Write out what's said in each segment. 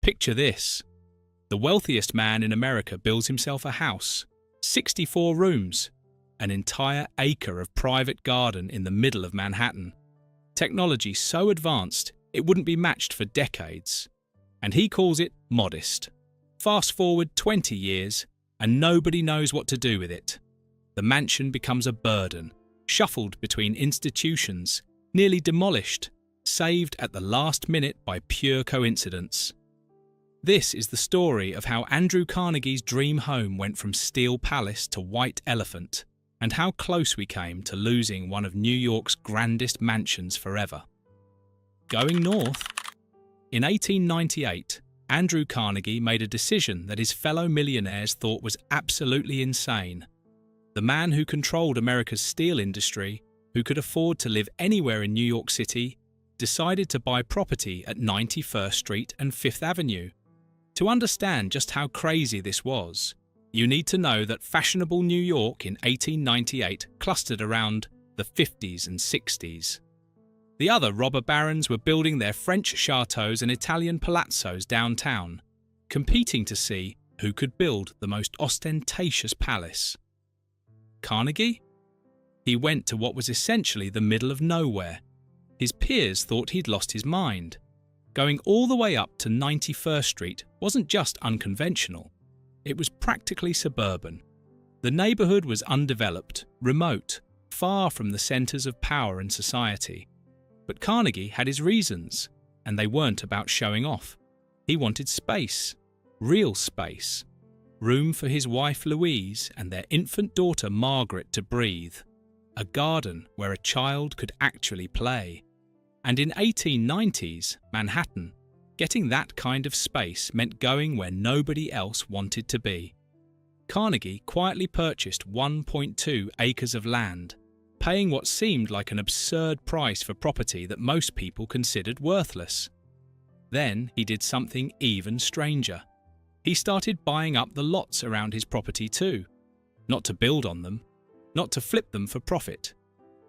Picture this. The wealthiest man in America builds himself a house, 64 rooms, an entire acre of private garden in the middle of Manhattan. Technology so advanced it wouldn't be matched for decades. And he calls it modest. Fast forward 20 years, and nobody knows what to do with it. The mansion becomes a burden, shuffled between institutions, nearly demolished, saved at the last minute by pure coincidence. This is the story of how Andrew Carnegie's dream home went from steel palace to white elephant, and how close we came to losing one of New York's grandest mansions forever. Going north, in 1898, Andrew Carnegie made a decision that his fellow millionaires thought was absolutely insane. The man who controlled America's steel industry, who could afford to live anywhere in New York City, decided to buy property at 91st Street and 5th Avenue. To understand just how crazy this was, you need to know that fashionable New York in 1898 clustered around the 50s and 60s. The other robber barons were building their French chateaux and Italian palazzos downtown, competing to see who could build the most ostentatious palace. Carnegie? He went to what was essentially the middle of nowhere. His peers thought he'd lost his mind. Going all the way up to 91st Street wasn't just unconventional, it was practically suburban. The neighbourhood was undeveloped, remote, far from the centres of power in society. But Carnegie had his reasons, and they weren't about showing off. He wanted space, real space, room for his wife Louise and their infant daughter Margaret to breathe, a garden where a child could actually play. And in 1890s Manhattan, getting that kind of space meant going where nobody else wanted to be. Carnegie quietly purchased 1.2 acres of land, paying what seemed like an absurd price for property that most people considered worthless. Then he did something even stranger. He started buying up the lots around his property too. Not to build on them, not to flip them for profit.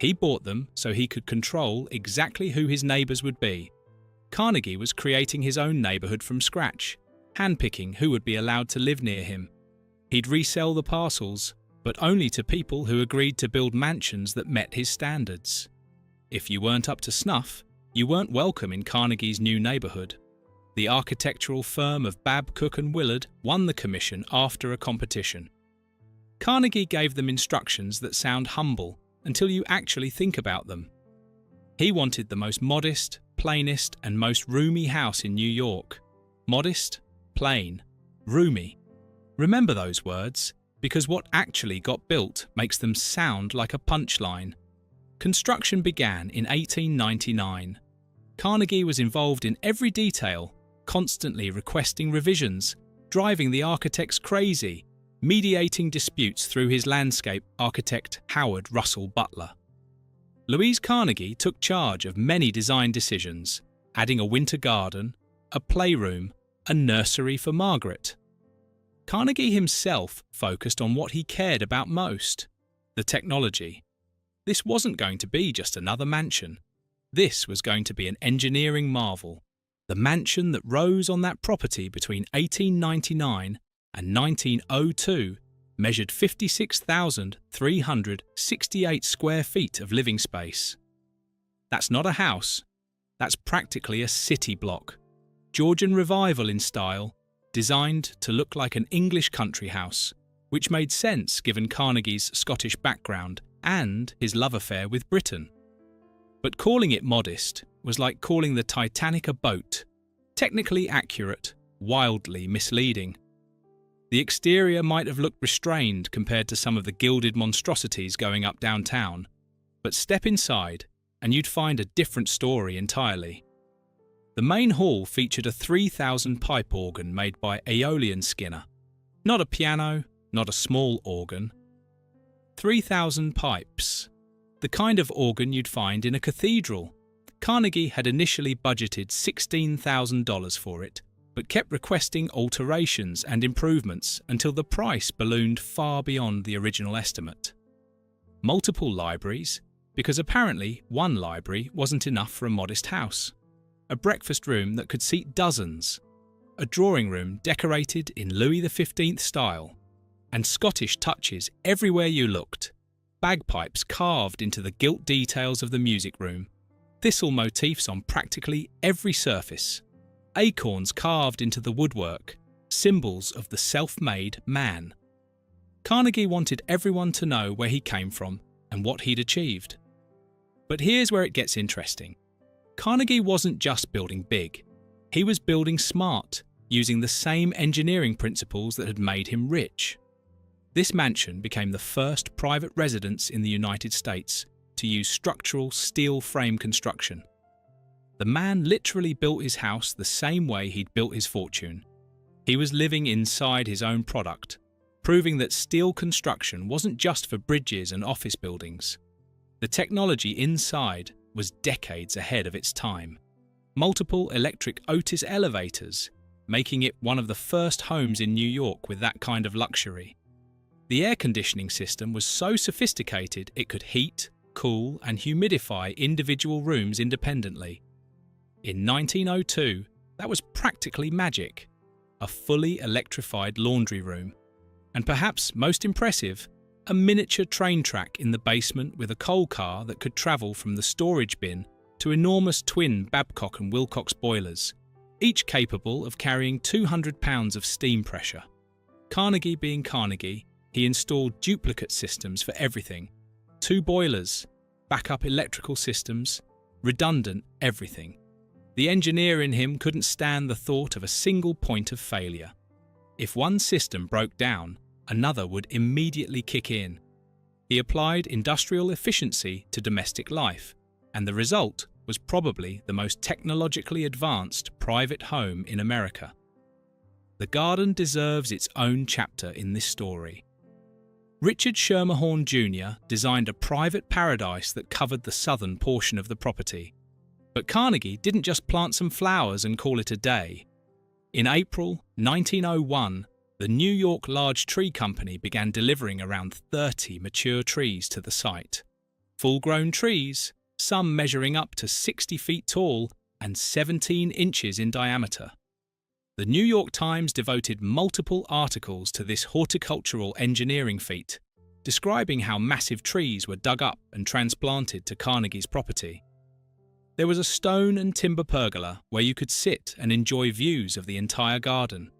He bought them so he could control exactly who his neighbours would be. Carnegie was creating his own neighbourhood from scratch, handpicking who would be allowed to live near him. He'd resell the parcels, but only to people who agreed to build mansions that met his standards. If you weren't up to snuff, you weren't welcome in Carnegie's new neighbourhood. The architectural firm of Babb, Cook and Willard won the commission after a competition. Carnegie gave them instructions that sound humble until you actually think about them. He wanted the most modest, plainest and most roomy house in New York. Modest, plain, roomy. Remember those words, because what actually got built makes them sound like a punchline. Construction began in 1899. Carnegie was involved in every detail, constantly requesting revisions, driving the architects crazy, mediating disputes through his landscape architect Howard Russell Butler. Louise Carnegie took charge of many design decisions, adding a winter garden, a playroom, a nursery for Margaret. Carnegie himself focused on what he cared about most, the technology. This wasn't going to be just another mansion. This was going to be an engineering marvel. The mansion that rose on that property between 1899 and 1902 measured 56,368 square feet of living space. That's not a house, that's practically a city block, Georgian revival in style, designed to look like an English country house, which made sense given Carnegie's Scottish background and his love affair with Britain. But calling it modest was like calling the Titanic a boat, technically accurate, wildly misleading. The exterior might have looked restrained compared to some of the gilded monstrosities going up downtown, but step inside and you'd find a different story entirely. The main hall featured a 3,000 pipe organ made by Aeolian Skinner. Not a piano, not a small organ. 3,000 pipes. The kind of organ you'd find in a cathedral. Carnegie had initially budgeted $16,000 for it, but kept requesting alterations and improvements until the price ballooned far beyond the original estimate. Multiple libraries, because apparently one library wasn't enough for a modest house. A breakfast room that could seat dozens. a drawing room decorated in Louis XV style, and Scottish touches everywhere you looked. Bagpipes carved into the gilt details of the music room, thistle motifs on practically every surface, acorns carved into the woodwork, symbols of the self-made man. Carnegie wanted everyone to know where he came from and what he'd achieved. But here's where it gets interesting. Carnegie wasn't just building big. He was building smart, using the same engineering principles that had made him rich. This mansion became the first private residence in the United States to use structural steel frame construction. The man literally built his house the same way he'd built his fortune. He was living inside his own product, proving that steel construction wasn't just for bridges and office buildings. The technology inside was decades ahead of its time. Multiple electric Otis elevators, making it one of the first homes in New York with that kind of luxury. The air conditioning system was so sophisticated it could heat, cool, and humidify individual rooms independently. In 1902, that was practically magic. A fully electrified laundry room. And perhaps most impressive, a miniature train track in the basement with a coal car that could travel from the storage bin to enormous twin Babcock and Wilcox boilers, each capable of carrying 200 pounds of steam pressure. Carnegie being Carnegie, he installed duplicate systems for everything. 2 boilers, backup electrical systems, redundant everything. The engineer in him couldn't stand the thought of a single point of failure. If one system broke down, another would immediately kick in. He applied industrial efficiency to domestic life, and the result was probably the most technologically advanced private home in America. The garden deserves its own chapter in this story. Richard Schermerhorn Jr. designed a private paradise that covered the southern portion of the property. But Carnegie didn't just plant some flowers and call it a day. In April 1901, the New York Large Tree Company began delivering around 30 mature trees to the site. Full-grown trees, some measuring up to 60 feet tall and 17 inches in diameter. The New York Times devoted multiple articles to this horticultural engineering feat, describing how massive trees were dug up and transplanted to Carnegie's property. There was a stone and timber pergola where you could sit and enjoy views of the entire garden.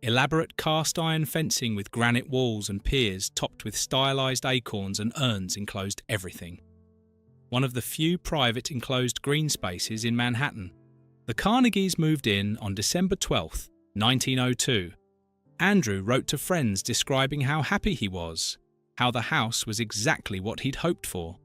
Elaborate cast iron fencing with granite walls and piers topped with stylized acorns and urns enclosed everything. One of the few private enclosed green spaces in Manhattan. The Carnegies moved in on December 12, 1902. Andrew wrote to friends describing how happy he was, how the house was exactly what he'd hoped for.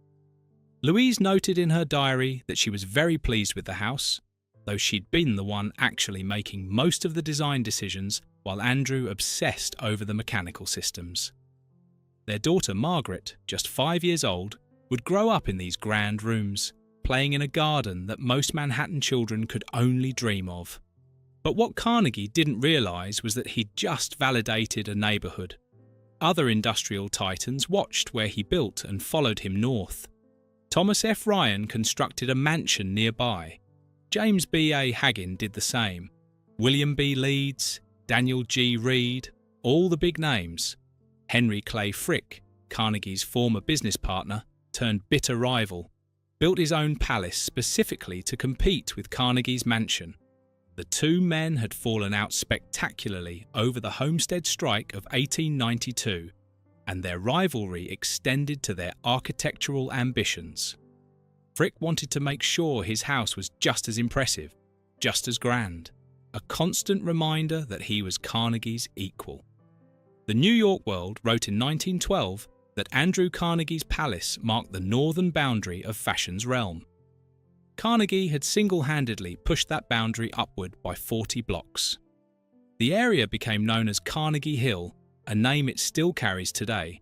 Louise noted in her diary that she was very pleased with the house, though she'd been the one actually making most of the design decisions while Andrew obsessed over the mechanical systems. Their daughter Margaret, just 5 years old, would grow up in these grand rooms, playing in a garden that most Manhattan children could only dream of. But what Carnegie didn't realise was that he'd just validated a neighbourhood. Other industrial titans watched where he built and followed him north. Thomas F. Ryan constructed a mansion nearby. James B. A. Haggin did the same. William B. Leeds, Daniel G. Reed, all the big names. Henry Clay Frick, Carnegie's former business partner, turned bitter rival, built his own palace specifically to compete with Carnegie's mansion. The two men had fallen out spectacularly over the Homestead Strike of 1892, and their rivalry extended to their architectural ambitions. Frick wanted to make sure his house was just as impressive, just as grand, a constant reminder that he was Carnegie's equal. The New York World wrote in 1912 that Andrew Carnegie's palace marked the northern boundary of fashion's realm. Carnegie had single-handedly pushed that boundary upward by 40 blocks. The area became known as Carnegie Hill, a name it still carries today.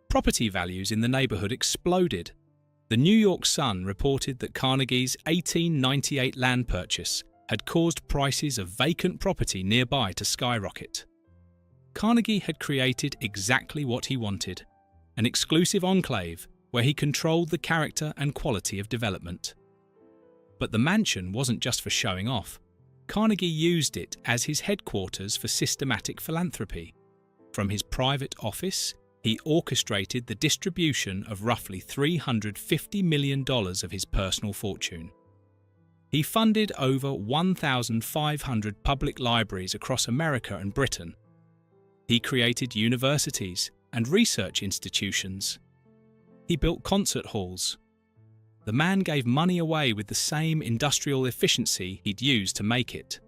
Property values in the neighborhood exploded. The New York Sun reported that Carnegie's 1898 land purchase had caused prices of vacant property nearby to skyrocket. Carnegie had created exactly what he wanted, an exclusive enclave where he controlled the character and quality of development. But the mansion wasn't just for showing off. Carnegie used it as his headquarters for systematic philanthropy. From his private office, he orchestrated the distribution of roughly $350 million of his personal fortune. He funded over 1,500 public libraries across America and Britain. He created universities and research institutions. He built concert halls. The man gave money away with the same industrial efficiency he'd used to make it.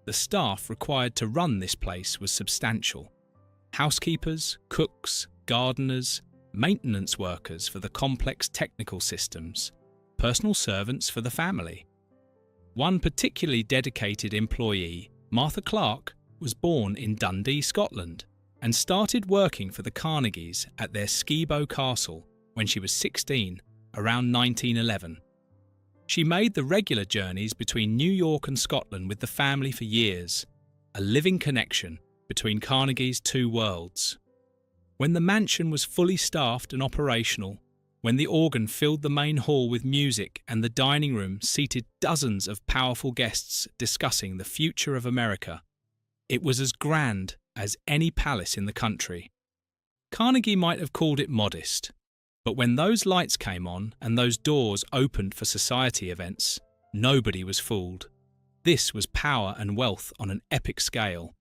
The staff required to run this place was substantial. Housekeepers, cooks, gardeners, maintenance workers for the complex technical systems, personal servants for the family. One particularly dedicated employee, Martha Clark, was born in Dundee, Scotland, and started working for the Carnegies at their Skibo Castle when she was 16, around 1911. She made the regular journeys between New York and Scotland with the family for years, a living connection between Carnegie's two worlds. When the mansion was fully staffed and operational, when the organ filled the main hall with music and the dining room seated dozens of powerful guests discussing the future of America, it was as grand as any palace in the country. Carnegie might have called it modest, but when those lights came on and those doors opened for society events, nobody was fooled. This was power and wealth on an epic scale.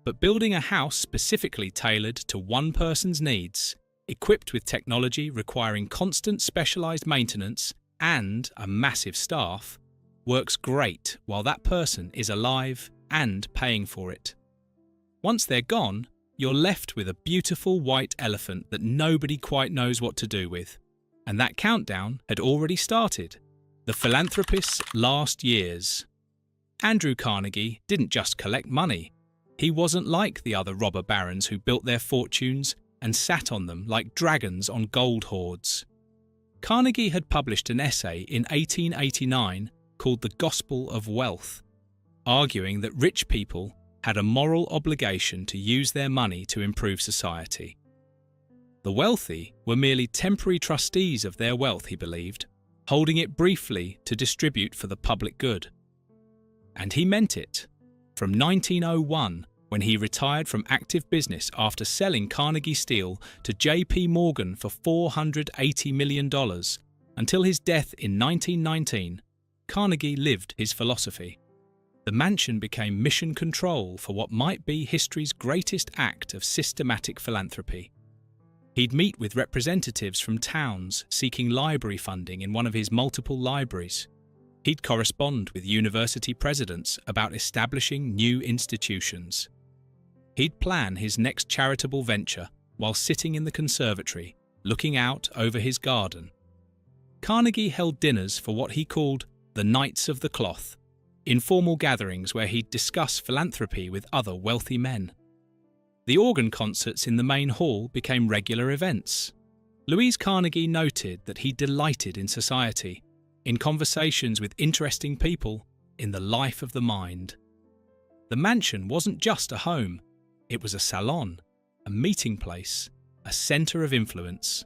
But building a house specifically tailored to one person's needs, equipped with technology requiring constant specialized maintenance and a massive staff, works great while that person is alive and paying for it. Once they're gone, you're left with a beautiful white elephant that nobody quite knows what to do with. And that countdown had already started. The philanthropist's last years. Andrew Carnegie didn't just collect money. He wasn't like the other robber barons who built their fortunes and sat on them like dragons on gold hoards. Carnegie had published an essay in 1889 called The Gospel of Wealth, arguing that rich people had a moral obligation to use their money to improve society. The wealthy were merely temporary trustees of their wealth, he believed, holding it briefly to distribute for the public good. And he meant it. From 1901, when he retired from active business after selling Carnegie Steel to J.P. Morgan for $480 million, until his death in 1919, Carnegie lived his philosophy. The mansion became mission control for what might be history's greatest act of systematic philanthropy. He'd meet with representatives from towns seeking library funding in one of his multiple libraries. He'd correspond with university presidents about establishing new institutions. He'd plan his next charitable venture while sitting in the conservatory, looking out over his garden. Carnegie held dinners for what he called the Knights of the Cloth, informal gatherings where he'd discuss philanthropy with other wealthy men. The organ concerts in the main hall became regular events. Louise Carnegie noted that he delighted in society, in conversations with interesting people, in the life of the mind. The mansion wasn't just a home, it was a salon, a meeting place, a centre of influence.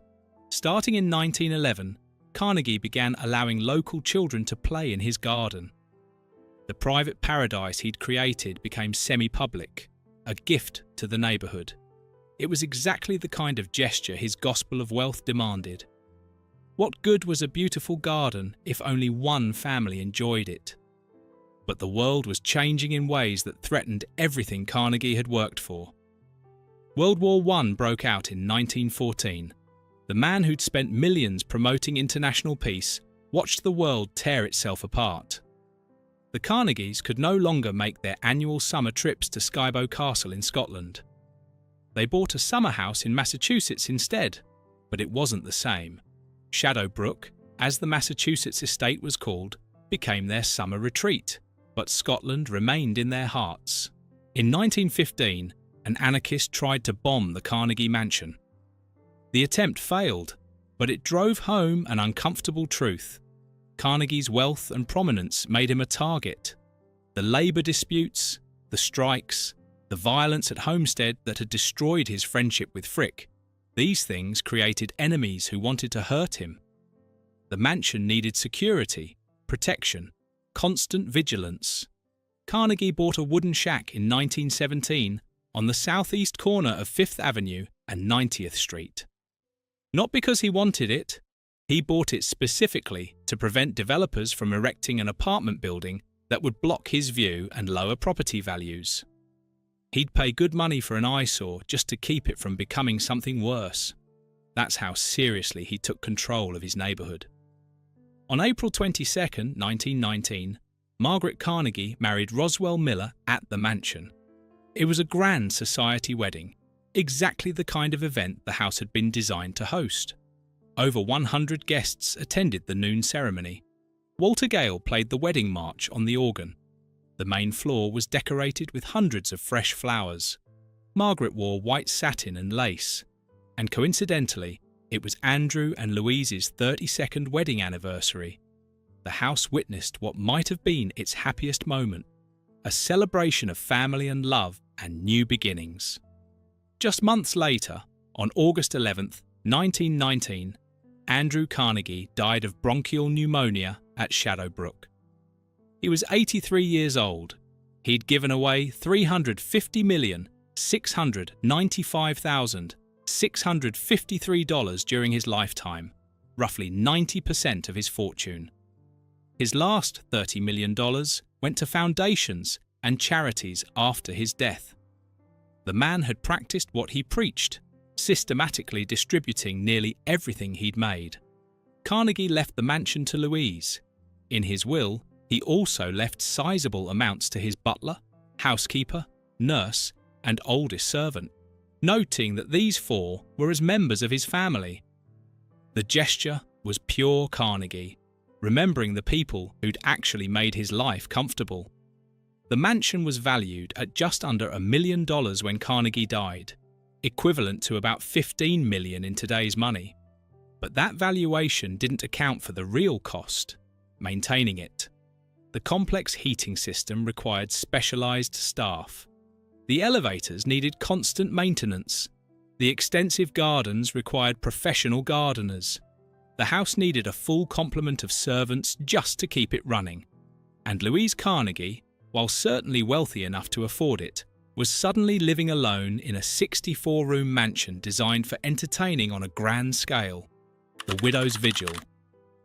Starting in 1911, Carnegie began allowing local children to play in his garden. The private paradise he'd created became semi-public, a gift to the neighbourhood. It was exactly the kind of gesture his gospel of wealth demanded. What good was a beautiful garden if only one family enjoyed it? But the world was changing in ways that threatened everything Carnegie had worked for. World War I broke out in 1914. The man who'd spent millions promoting international peace watched the world tear itself apart. The Carnegies could no longer make their annual summer trips to Skibo Castle in Scotland. They bought a summer house in Massachusetts instead, but it wasn't the same. Shadowbrook, as the Massachusetts estate was called, became their summer retreat, but Scotland remained in their hearts. In 1915, an anarchist tried to bomb the Carnegie mansion. The attempt failed, but it drove home an uncomfortable truth. Carnegie's wealth and prominence made him a target. The labour disputes, the strikes, the violence at Homestead that had destroyed his friendship with Frick, these things created enemies who wanted to hurt him. The mansion needed security, protection, constant vigilance. Carnegie bought a wooden shack in 1917 on the southeast corner of 5th Avenue and 90th Street. Not because he wanted it, he bought it specifically to prevent developers from erecting an apartment building that would block his view and lower property values. He'd pay good money for an eyesore just to keep it from becoming something worse. That's how seriously he took control of his neighborhood. On April 22, 1919, Margaret Carnegie married Roswell Miller at the mansion. It was a grand society wedding, exactly the kind of event the house had been designed to host. Over 100 guests attended the noon ceremony. Walter Gale played the wedding march on the organ. The main floor was decorated with hundreds of fresh flowers. Margaret wore white satin and lace, and coincidentally, it was Andrew and Louise's 32nd wedding anniversary. The house witnessed what might have been its happiest moment, a celebration of family and love and new beginnings. Just months later, on August 11, 1919, Andrew Carnegie died of bronchial pneumonia at Shadowbrook. He was 83 years old. He'd given away $350,695,653 during his lifetime, roughly 90% of his fortune. His last $30 million went to foundations and charities after his death. The man had practiced what he preached, systematically distributing nearly everything he'd made. Carnegie left the mansion to Louise. In his will, he also left sizable amounts to his butler, housekeeper, nurse, and oldest servant, noting that these four were as members of his family. The gesture was pure Carnegie, remembering the people who'd actually made his life comfortable. The mansion was valued at just under $1 million when Carnegie died, equivalent to about $15 million in today's money. But that valuation didn't account for the real cost, maintaining it. The complex heating system required specialized staff. The elevators needed constant maintenance. The extensive gardens required professional gardeners. The house needed a full complement of servants just to keep it running. And Louise Carnegie, while certainly wealthy enough to afford it, was suddenly living alone in a 64-room mansion designed for entertaining on a grand scale. The widow's vigil.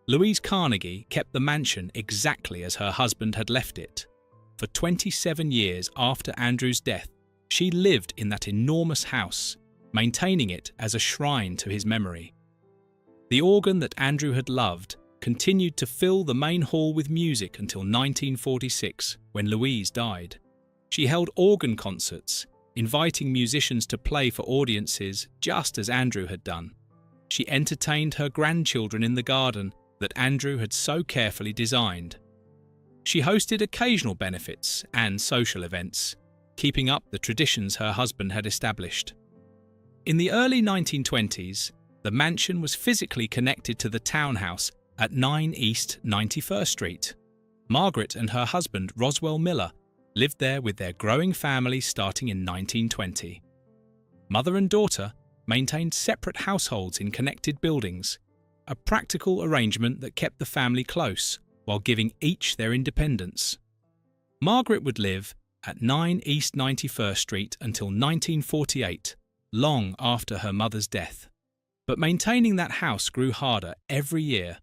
Louise Carnegie kept the mansion exactly as her husband had left it. For 27 years after Andrew's death, she lived in that enormous house, maintaining it as a shrine to his memory. The organ that Andrew had loved continued to fill the main hall with music until 1946, when Louise died. She held organ concerts, inviting musicians to play for audiences just as Andrew had done. She entertained her grandchildren in the garden that Andrew had so carefully designed. She hosted occasional benefits and social events, keeping up the traditions her husband had established. In the early 1920s, the mansion was physically connected to the townhouse at 9 East 91st Street. Margaret and her husband, Roswell Miller, lived there with their growing family starting in 1920. Mother and daughter maintained separate households in connected buildings, a practical arrangement that kept the family close while giving each their independence. Margaret would live at 9 East 91st Street until 1948, long after her mother's death. But maintaining that house grew harder every year.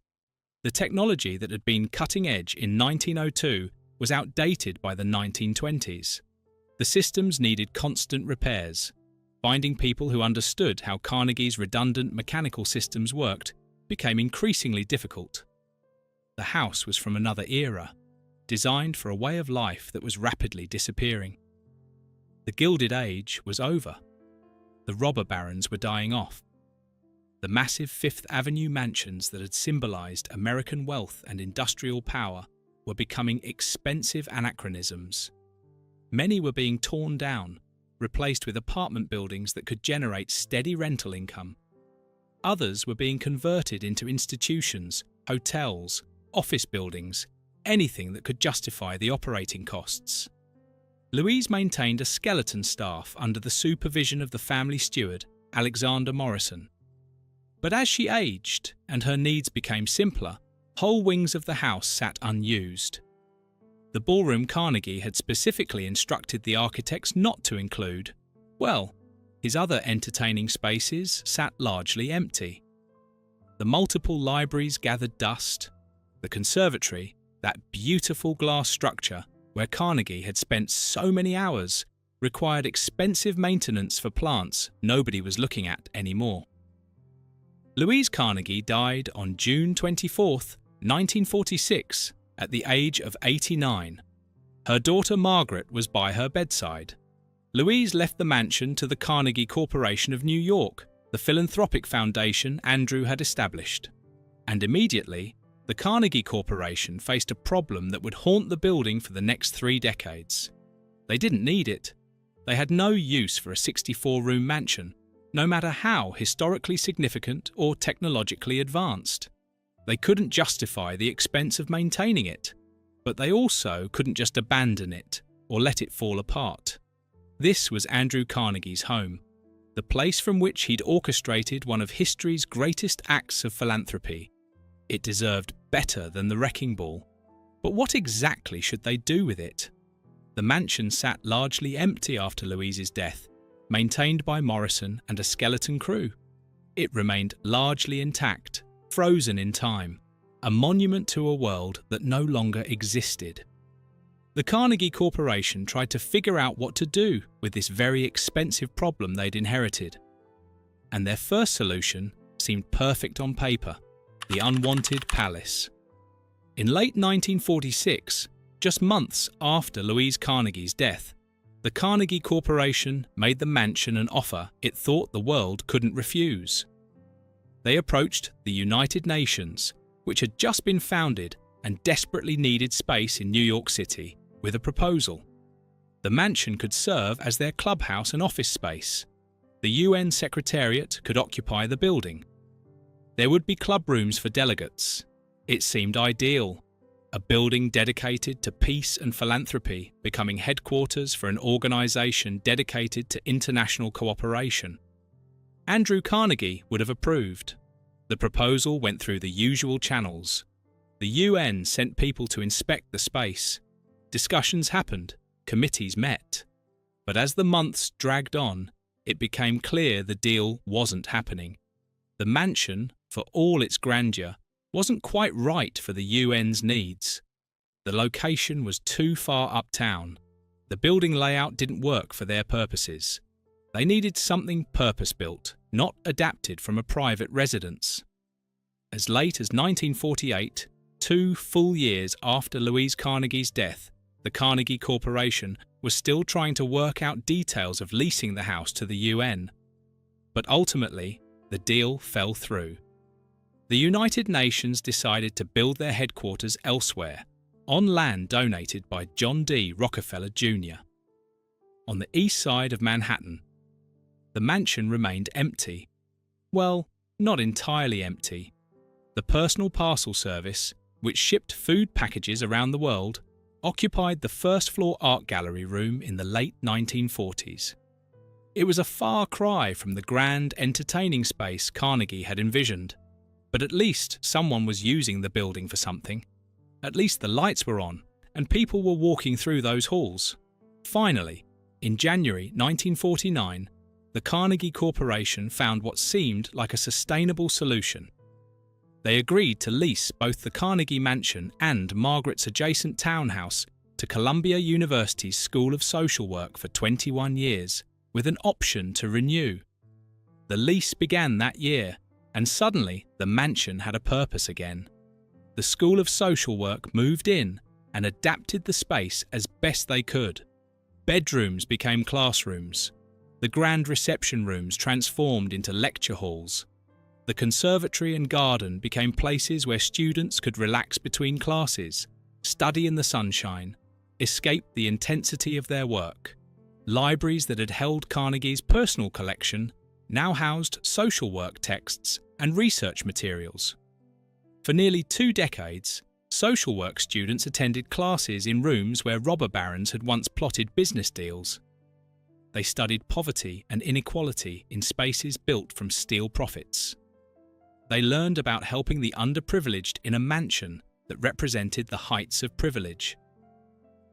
The technology that had been cutting edge in 1902 was outdated by the 1920s. The systems needed constant repairs. Finding people who understood how Carnegie's redundant mechanical systems worked became increasingly difficult. The house was from another era, designed for a way of life that was rapidly disappearing. The Gilded Age was over. The robber barons were dying off. The massive Fifth Avenue mansions that had symbolized American wealth and industrial power were becoming expensive anachronisms. Many were being torn down, replaced with apartment buildings that could generate steady rental income. Others were being converted into institutions, hotels, office buildings, anything that could justify the operating costs. Louise maintained a skeleton staff under the supervision of the family steward, Alexander Morrison. But as she aged and her needs became simpler, whole wings of the house sat unused. the ballroom Carnegie had specifically instructed the architects not to include, well, his other entertaining spaces sat largely empty. The multiple libraries gathered dust. The conservatory, that beautiful glass structure where Carnegie had spent so many hours, required expensive maintenance for plants nobody was looking at anymore. Louise Carnegie died on June 24, 1946, at the age of 89. Her daughter Margaret was by her bedside. Louise left the mansion to the Carnegie Corporation of New York, the philanthropic foundation Andrew had established. And immediately, the Carnegie Corporation faced a problem that would haunt the building for the next 3 decades. They didn't need it. They had no use for a 64-room mansion, no matter how historically significant or technologically advanced. They couldn't justify the expense of maintaining it, but they also couldn't just abandon it or let it fall apart. This was Andrew Carnegie's home, the place from which he'd orchestrated one of history's greatest acts of philanthropy. It deserved better than the wrecking ball. But what exactly should they do with it? The mansion sat largely empty after Louise's death, maintained by Morrison and a skeleton crew. It remained largely intact, frozen in time, a monument to a world that no longer existed. The Carnegie Corporation tried to figure out what to do with this very expensive problem they'd inherited. And their first solution seemed perfect on paper: the unwanted palace. In late 1946, just months after Louise Carnegie's death, the Carnegie Corporation made the mansion an offer it thought the world couldn't refuse. They approached the United Nations, which had just been founded and desperately needed space in New York City, with a proposal. The mansion could serve as their clubhouse and office space. The UN Secretariat could occupy the building. There would be club rooms for delegates. It seemed ideal. A building dedicated to peace and philanthropy, becoming headquarters for an organization dedicated to international cooperation. Andrew Carnegie would have approved. The proposal went through the usual channels. The UN sent people to inspect the space. Discussions happened, committees met. But as the months dragged on, it became clear the deal wasn't happening. The mansion, for all its grandeur, wasn't quite right for the UN's needs. The location was too far uptown. The building layout didn't work for their purposes. They needed something purpose-built, not adapted from a private residence. As late as 1948, 2 full years after Louise Carnegie's death, the Carnegie Corporation was still trying to work out details of leasing the house to the UN. But ultimately, the deal fell through. The United Nations decided to build their headquarters elsewhere, on land donated by John D. Rockefeller Jr. On the east side of Manhattan, the mansion remained empty. Well, not entirely empty. The personal parcel service, which shipped food packages around the world, occupied the first-floor art gallery room in the late 1940s. It was a far cry from the grand entertaining space Carnegie had envisioned. But at least someone was using the building for something. At least the lights were on, and people were walking through those halls. Finally, in January 1949, the Carnegie Corporation found what seemed like a sustainable solution. They agreed to lease both the Carnegie Mansion and Margaret's adjacent townhouse to Columbia University's School of Social Work for 21 years, with an option to renew. The lease began that year, and suddenly the mansion had a purpose again. The School of Social Work moved in and adapted the space as best they could. Bedrooms became classrooms. The grand reception rooms transformed into lecture halls. The conservatory and garden became places where students could relax between classes, study in the sunshine, escape the intensity of their work. Libraries that had held Carnegie's personal collection now housed social work texts and research materials. For nearly 2 decades, social work students attended classes in rooms where robber barons had once plotted business deals. They studied poverty and inequality in spaces built from steel profits. They learned about helping the underprivileged in a mansion that represented the heights of privilege.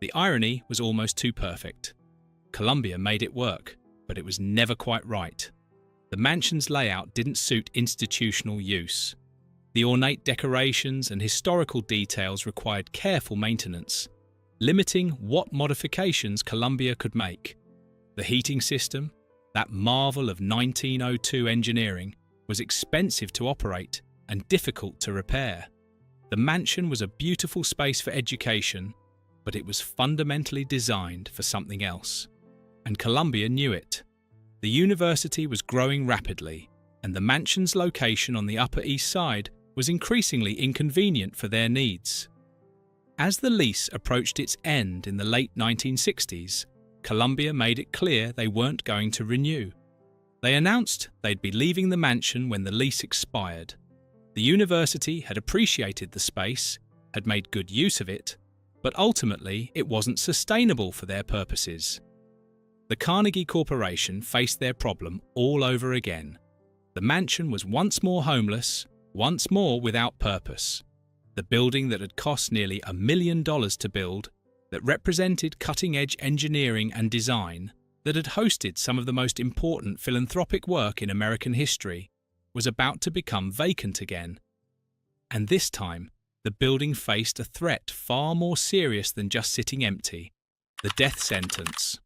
The irony was almost too perfect. Columbia made it work, but it was never quite right. The mansion's layout didn't suit institutional use. The ornate decorations and historical details required careful maintenance, limiting what modifications Columbia could make. The heating system, that marvel of 1902 engineering, was expensive to operate and difficult to repair. The mansion was a beautiful space for education, but it was fundamentally designed for something else. And Columbia knew it. The university was growing rapidly, and the mansion's location on the Upper East Side was increasingly inconvenient for their needs. As the lease approached its end in the late 1960s, Columbia made it clear they weren't going to renew. They announced they'd be leaving the mansion when the lease expired. The university had appreciated the space, had made good use of it, but ultimately it wasn't sustainable for their purposes. The Carnegie Corporation faced their problem all over again. The mansion was once more homeless, once more without purpose. The building that had cost nearly $1 million to build, that represented cutting-edge engineering and design, that had hosted some of the most important philanthropic work in American history, was about to become vacant again. And this time, the building faced a threat far more serious than just sitting empty: the death sentence.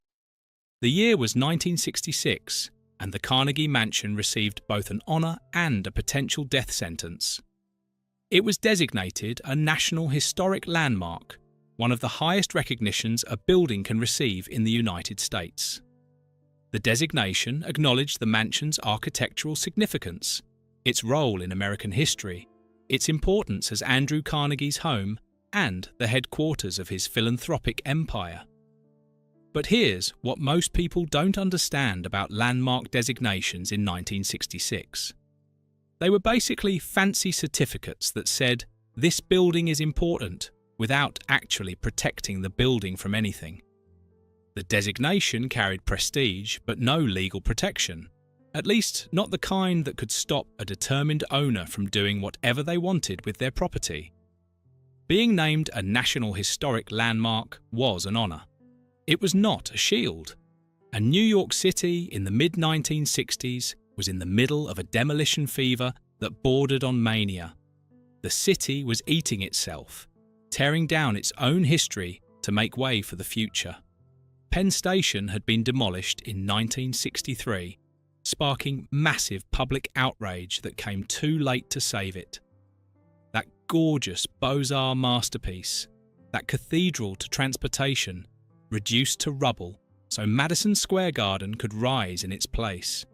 The year was 1966, and the Carnegie Mansion received both an honor and a potential death sentence. It was designated a National Historic Landmark, one of the highest recognitions a building can receive in the United States. The designation acknowledged the mansion's architectural significance, its role in American history, its importance as Andrew Carnegie's home and the headquarters of his philanthropic empire. But here's what most people don't understand about landmark designations in 1966. They were basically fancy certificates that said, "This building is important," without actually protecting the building from anything. The designation carried prestige but no legal protection, at least not the kind that could stop a determined owner from doing whatever they wanted with their property. Being named a National Historic Landmark was an honor. It was not a shield. And New York City in the mid-1960s was in the middle of a demolition fever that bordered on mania. The city was eating itself, tearing down its own history to make way for the future. Penn Station had been demolished in 1963, sparking massive public outrage that came too late to save it. That gorgeous Beaux-Arts masterpiece, that cathedral to transportation, reduced to rubble so Madison Square Garden could rise in its place.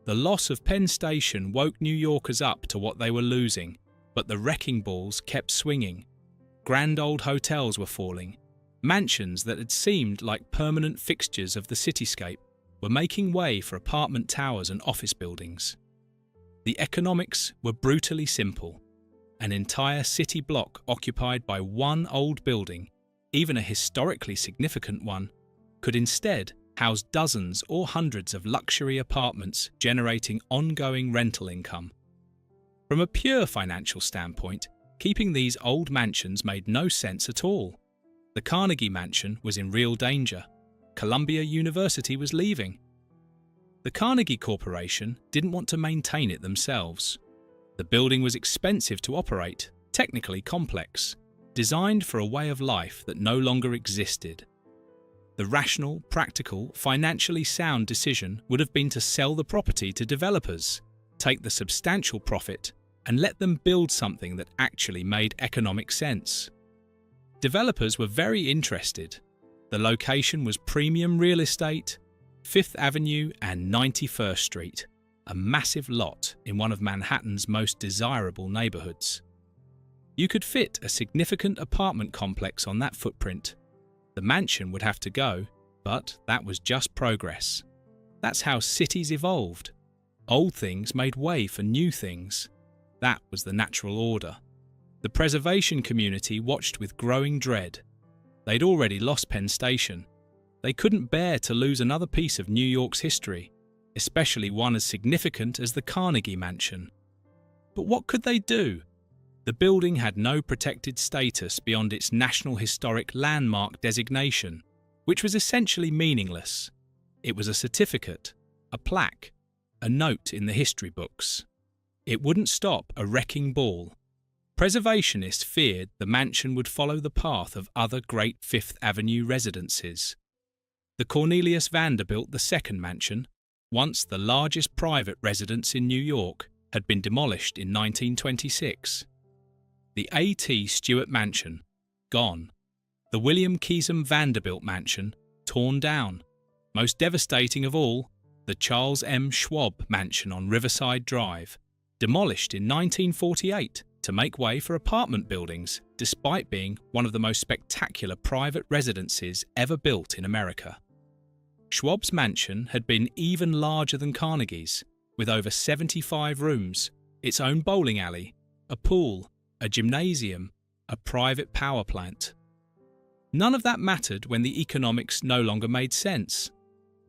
The loss of Penn Station woke New Yorkers up to what they were losing, but the wrecking balls kept swinging. Grand old hotels were falling. Mansions that had seemed like permanent fixtures of the cityscape were making way for apartment towers and office buildings. The economics were brutally simple. An entire city block occupied by one old building, even a historically significant one, could instead house dozens or hundreds of luxury apartments generating ongoing rental income. From a pure financial standpoint, keeping these old mansions made no sense at all. The Carnegie Mansion was in real danger. Columbia University was leaving. The Carnegie Corporation didn't want to maintain it themselves. The building was expensive to operate, technically complex, designed for a way of life that no longer existed. The rational, practical, financially sound decision would have been to sell the property to developers, take the substantial profit, and let them build something that actually made economic sense. Developers were very interested. The location was premium real estate, 5th Avenue and 91st Street, a massive lot in one of Manhattan's most desirable neighborhoods. You could fit a significant apartment complex on that footprint. The mansion would have to go, but that was just progress. That's how cities evolved. Old things made way for new things. That was the natural order. The preservation community watched with growing dread. They'd already lost Penn Station. They couldn't bear to lose another piece of New York's history, especially one as significant as the Carnegie Mansion. But what could they do? The building had no protected status beyond its National Historic Landmark designation, which was essentially meaningless. It was a certificate, a plaque, a note in the history books. It wouldn't stop a wrecking ball. Preservationists feared the mansion would follow the path of other great Fifth Avenue residences. The Cornelius Vanderbilt II mansion, once the largest private residence in New York, had been demolished in 1926. The A.T. Stewart mansion, gone. The William Keesum Vanderbilt mansion, torn down. Most devastating of all, the Charles M. Schwab mansion on Riverside Drive, demolished in 1948 to make way for apartment buildings, despite being one of the most spectacular private residences ever built in America. Schwab's mansion had been even larger than Carnegie's, with over 75 rooms, its own bowling alley, a pool, a gymnasium, a private power plant. None of that mattered when the economics no longer made sense.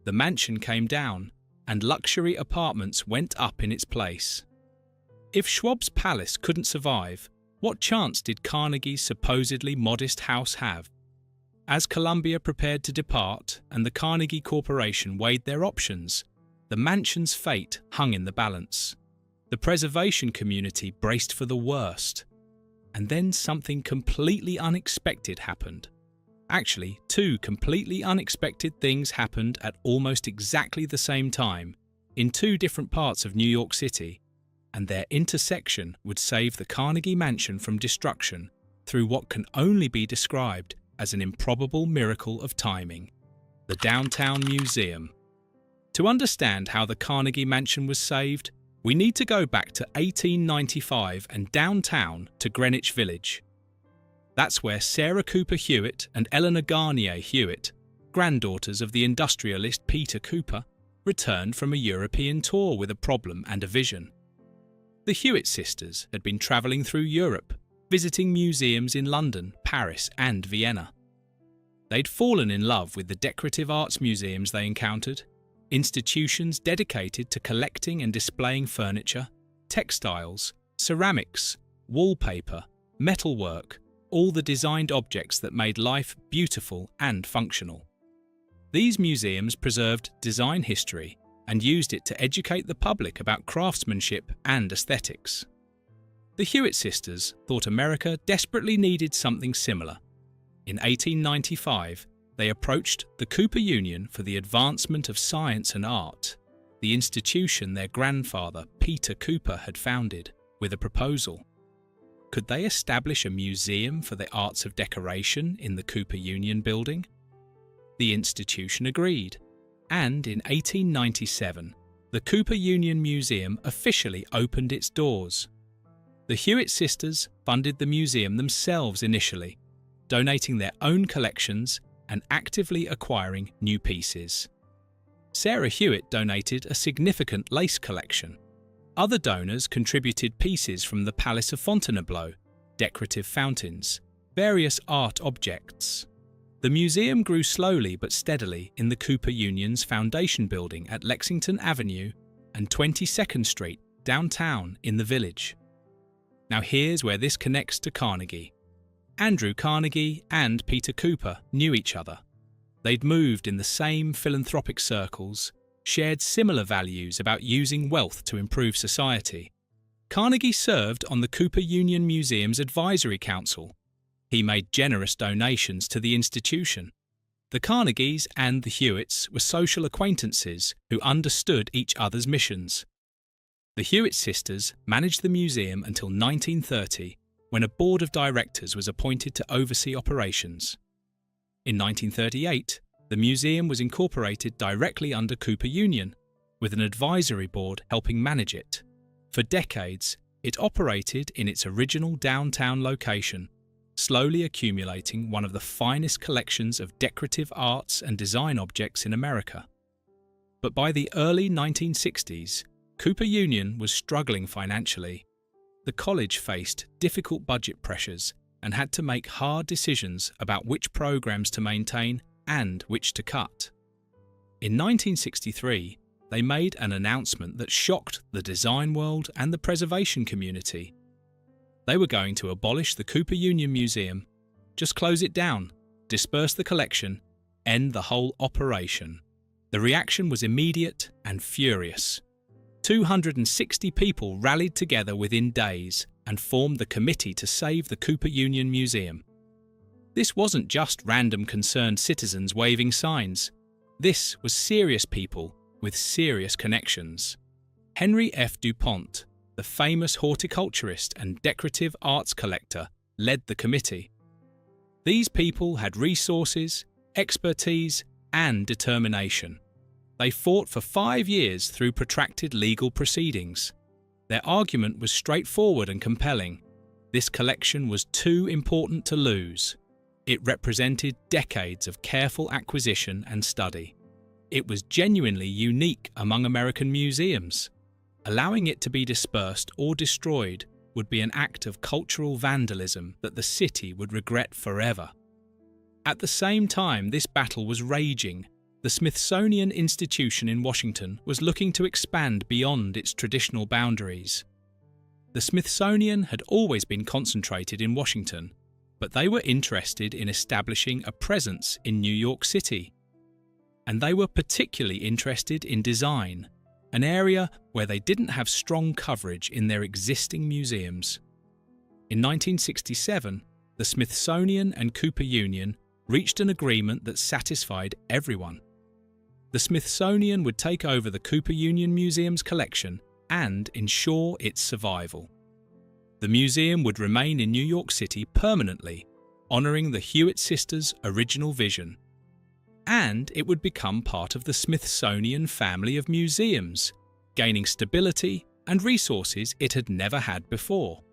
The mansion came down, and luxury apartments went up in its place. If Schwab's palace couldn't survive, what chance did Carnegie's supposedly modest house have? As Columbia prepared to depart and the Carnegie Corporation weighed their options, the mansion's fate hung in the balance. The preservation community braced for the worst. And then something completely unexpected happened. Actually, two completely unexpected things happened at almost exactly the same time, in two different parts of New York City, and their intersection would save the Carnegie Mansion from destruction through what can only be described as an improbable miracle of timing: the Downtown Museum. To understand how the Carnegie Mansion was saved, we need to go back to 1895 and downtown to Greenwich Village. That's where Sarah Cooper Hewitt and Eleanor Garnier Hewitt, granddaughters of the industrialist Peter Cooper, returned from a European tour with a problem and a vision. The Hewitt sisters had been travelling through Europe, visiting museums in London, Paris, and Vienna. They'd fallen in love with the decorative arts museums they encountered, institutions dedicated to collecting and displaying furniture, textiles, ceramics, wallpaper, metalwork, all the designed objects that made life beautiful and functional. These museums preserved design history and used it to educate the public about craftsmanship and aesthetics. The Hewitt sisters thought America desperately needed something similar. In 1895, they approached the Cooper Union for the Advancement of Science and Art, the institution their grandfather, Peter Cooper, had founded, with a proposal. Could they establish a museum for the arts of decoration in the Cooper Union building? The institution agreed, and in 1897, the Cooper Union Museum officially opened its doors. The Hewitt sisters funded the museum themselves initially, donating their own collections and actively acquiring new pieces. Sarah Hewitt donated a significant lace collection. Other donors contributed pieces from the Palace of Fontainebleau, decorative fountains, various art objects. The museum grew slowly but steadily in the Cooper Union's foundation building at Lexington Avenue and 22nd Street, downtown in the Village. Now here's where this connects to Carnegie. Andrew Carnegie and Peter Cooper knew each other. They'd moved in the same philanthropic circles, shared similar values about using wealth to improve society. Carnegie served on the Cooper Union Museum's advisory council. He made generous donations to the institution. The Carnegies and the Hewitts were social acquaintances who understood each other's missions. The Hewitt sisters managed the museum until 1930, when a board of directors was appointed to oversee operations. In 1938, the museum was incorporated directly under Cooper Union, with an advisory board helping manage it. For decades, it operated in its original downtown location, slowly accumulating one of the finest collections of decorative arts and design objects in America. But by the early 1960s, Cooper Union was struggling financially. The college faced difficult budget pressures and had to make hard decisions about which programs to maintain and which to cut. In 1963, they made an announcement that shocked the design world and the preservation community. They were going to abolish the Cooper Union Museum, just close it down, disperse the collection, end the whole operation. The reaction was immediate and furious. 260 people rallied together within days and formed the Committee to Save the Cooper Union Museum. This wasn't just random concerned citizens waving signs. This was serious people with serious connections. Henry F. DuPont, the famous horticulturist and decorative arts collector, led the committee. These people had resources, expertise, and determination. They fought for 5 years through protracted legal proceedings. Their argument was straightforward and compelling. This collection was too important to lose. It represented decades of careful acquisition and study. It was genuinely unique among American museums. Allowing it to be dispersed or destroyed would be an act of cultural vandalism that the city would regret forever. At the same time this battle was raging, the Smithsonian Institution in Washington was looking to expand beyond its traditional boundaries. The Smithsonian had always been concentrated in Washington, but they were interested in establishing a presence in New York City. And they were particularly interested in design, an area where they didn't have strong coverage in their existing museums. In 1967, the Smithsonian and Cooper Union reached an agreement that satisfied everyone. The Smithsonian would take over the Cooper Union Museum's collection and ensure its survival. The museum would remain in New York City permanently, honouring the Hewitt sisters' original vision. And it would become part of the Smithsonian family of museums, gaining stability and resources it had never had before.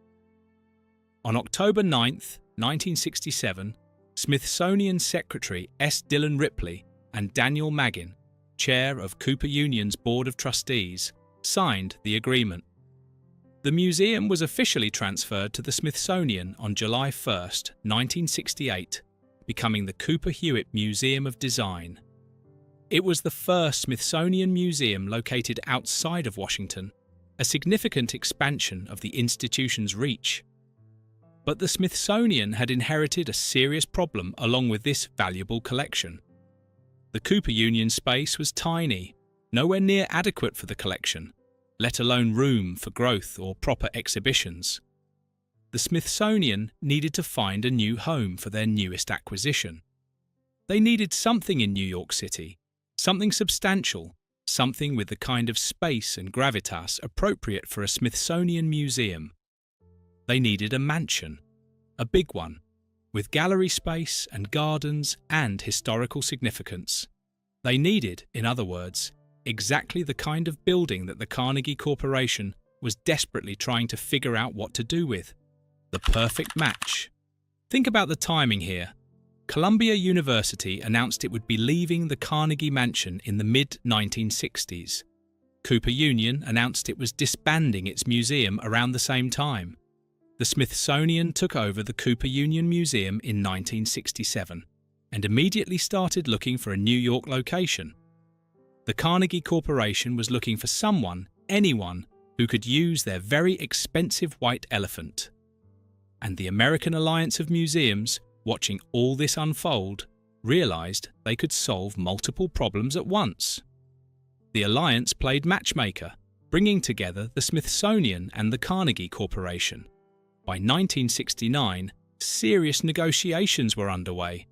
On October 9, 1967, Smithsonian Secretary S. Dillon Ripley and Daniel Magin, chair of Cooper Union's Board of Trustees, signed the agreement. The museum was officially transferred to the Smithsonian on July 1, 1968, becoming the Cooper Hewitt Museum of Design. It was the first Smithsonian museum located outside of Washington, a significant expansion of the institution's reach. But the Smithsonian had inherited a serious problem along with this valuable collection. The Cooper Union space was tiny, nowhere near adequate for the collection, let alone room for growth or proper exhibitions. The Smithsonian needed to find a new home for their newest acquisition. They needed something in New York City, something substantial, something with the kind of space and gravitas appropriate for a Smithsonian museum. They needed a mansion, a big one, with gallery space and gardens and historical significance. They needed, in other words, exactly the kind of building that the Carnegie Corporation was desperately trying to figure out what to do with. The perfect match. Think about the timing here. Columbia University announced it would be leaving the Carnegie Mansion in the mid-1960s. Cooper Union announced it was disbanding its museum around the same time. The Smithsonian took over the Cooper Union Museum in 1967 and immediately started looking for a New York location. The Carnegie Corporation was looking for someone, anyone, who could use their very expensive white elephant. And the American Alliance of Museums, watching all this unfold, realized they could solve multiple problems at once. The alliance played matchmaker, bringing together the Smithsonian and the Carnegie Corporation. By 1969, serious negotiations were underway.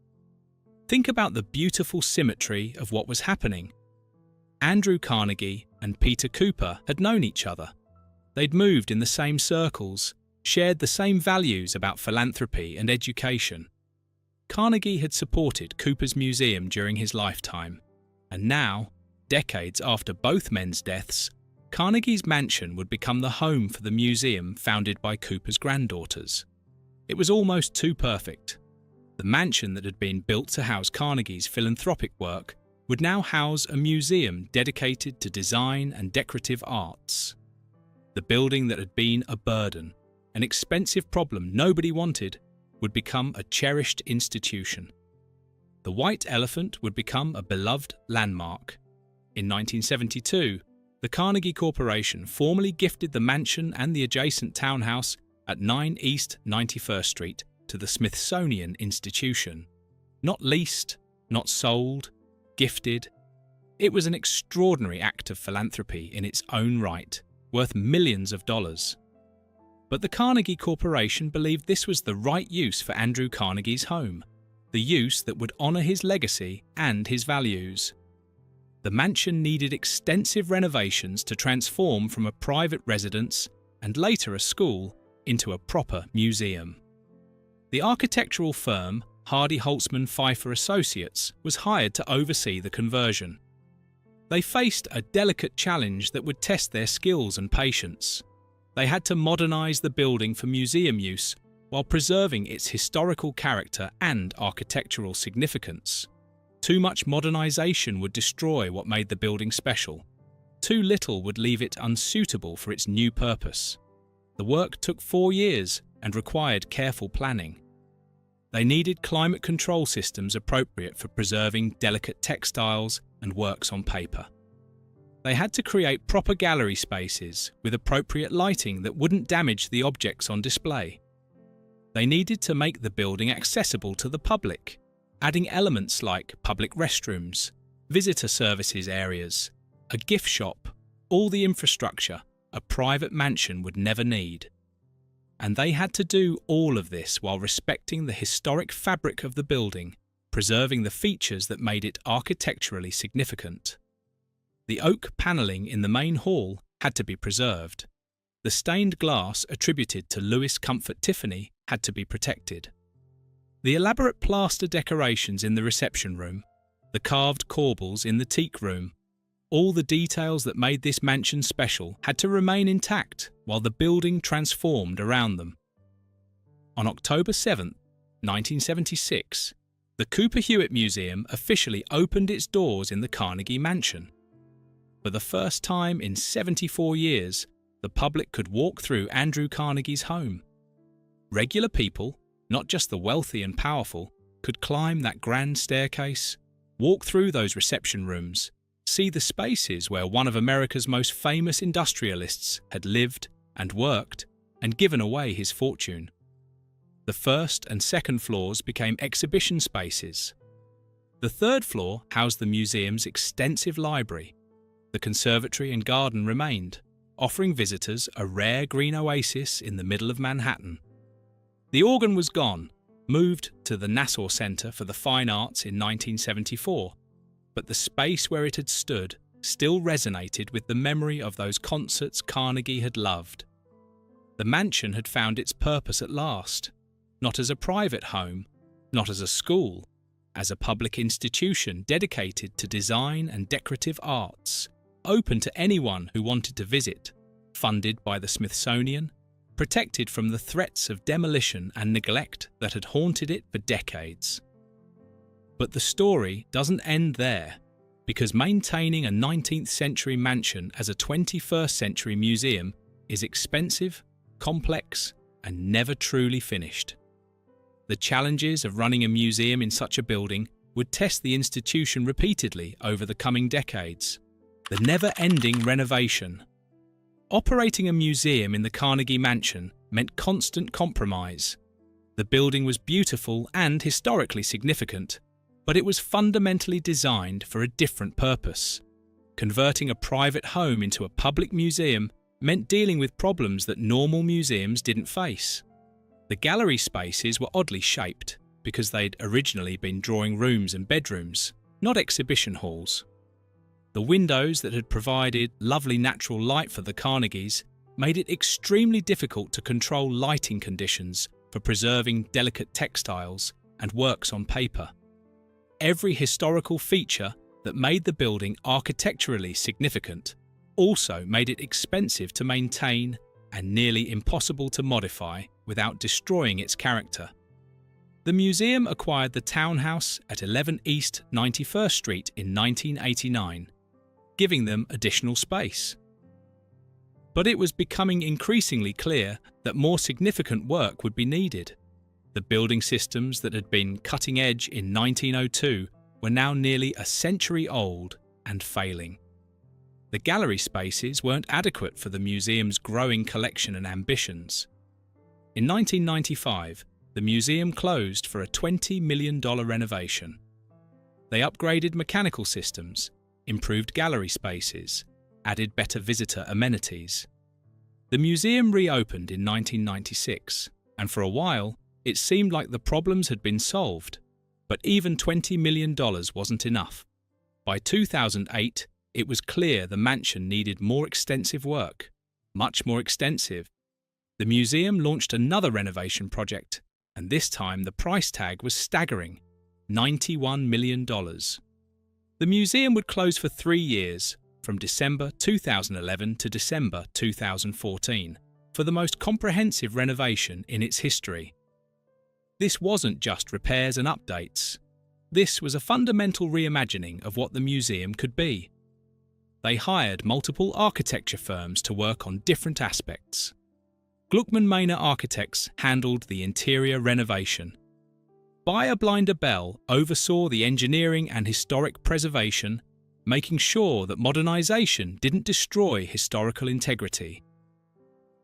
Think about the beautiful symmetry of what was happening. Andrew Carnegie and Peter Cooper had known each other. They'd moved in the same circles, shared the same values about philanthropy and education. Carnegie had supported Cooper's museum during his lifetime, and now, decades after both men's deaths, Carnegie's mansion would become the home for the museum founded by Cooper's granddaughters. It was almost too perfect. The mansion that had been built to house Carnegie's philanthropic work would now house a museum dedicated to design and decorative arts. The building that had been a burden, an expensive problem nobody wanted, would become a cherished institution. The White Elephant would become a beloved landmark. In 1972, the Carnegie Corporation formally gifted the mansion and the adjacent townhouse at 9 East 91st Street to the Smithsonian Institution. Not leased, not sold, gifted. It was an extraordinary act of philanthropy in its own right, worth millions of dollars. But the Carnegie Corporation believed this was the right use for Andrew Carnegie's home, the use that would honour his legacy and his values. The mansion needed extensive renovations to transform from a private residence and later a school into a proper museum. The architectural firm Hardy Holtzman Pfeiffer Associates was hired to oversee the conversion. They faced a delicate challenge that would test their skills and patience. They had to modernise the building for museum use while preserving its historical character and architectural significance. Too much modernisation would destroy what made the building special. Too little would leave it unsuitable for its new purpose. The work took 4 years and required careful planning. They needed climate control systems appropriate for preserving delicate textiles and works on paper. They had to create proper gallery spaces with appropriate lighting that wouldn't damage the objects on display. They needed to make the building accessible to the public, adding elements like public restrooms, visitor services areas, a gift shop, all the infrastructure a private mansion would never need. And they had to do all of this while respecting the historic fabric of the building, preserving the features that made it architecturally significant. The oak panelling in the main hall had to be preserved. The stained glass attributed to Louis Comfort Tiffany had to be protected. The elaborate plaster decorations in the reception room, the carved corbels in the teak room, all the details that made this mansion special had to remain intact while the building transformed around them. On October 7, 1976, the Cooper Hewitt Museum officially opened its doors in the Carnegie Mansion. For the first time in 74 years, the public could walk through Andrew Carnegie's home. Regular people, not just the wealthy and powerful, could climb that grand staircase, walk through those reception rooms, see the spaces where one of America's most famous industrialists had lived and worked and given away his fortune. The first and second floors became exhibition spaces. The third floor housed the museum's extensive library. The conservatory and garden remained, offering visitors a rare green oasis in the middle of Manhattan. The organ was gone, moved to the Nassau Center for the Fine Arts in 1974, but the space where it had stood still resonated with the memory of those concerts Carnegie had loved. The mansion had found its purpose at last, not as a private home, not as a school, as a public institution dedicated to design and decorative arts, open to anyone who wanted to visit, funded by the Smithsonian, protected from the threats of demolition and neglect that had haunted it for decades. But the story doesn't end there, because maintaining a 19th century mansion as a 21st century museum is expensive, complex, and never truly finished. The challenges of running a museum in such a building would test the institution repeatedly over the coming decades. The never-ending renovation. Operating a museum in the Carnegie Mansion meant constant compromise. The building was beautiful and historically significant, but it was fundamentally designed for a different purpose. Converting a private home into a public museum meant dealing with problems that normal museums didn't face. The gallery spaces were oddly shaped because they'd originally been drawing rooms and bedrooms, not exhibition halls. The windows that had provided lovely natural light for the Carnegies made it extremely difficult to control lighting conditions for preserving delicate textiles and works on paper. Every historical feature that made the building architecturally significant also made it expensive to maintain and nearly impossible to modify without destroying its character. The museum acquired the townhouse at 11 East 91st Street in 1989, giving them additional space. But it was becoming increasingly clear that more significant work would be needed. The building systems that had been cutting edge in 1902 were now nearly a century old and failing. The gallery spaces weren't adequate for the museum's growing collection and ambitions. In 1995, the museum closed for a $20 million renovation. They upgraded mechanical systems, improved gallery spaces, added better visitor amenities. The museum reopened in 1996, and for a while, it seemed like the problems had been solved. But even $20 million wasn't enough. By 2008, it was clear the mansion needed more extensive work, much more extensive. The museum launched another renovation project, and this time the price tag was staggering, $91 million. The museum would close for 3 years, from December 2011 to December 2014, for the most comprehensive renovation in its history. This wasn't just repairs and updates. This was a fundamental reimagining of what the museum could be. They hired multiple architecture firms to work on different aspects. Gluckman Manor Architects handled the interior renovation. Beyer Blinder Bell oversaw the engineering and historic preservation, making sure that modernisation didn't destroy historical integrity.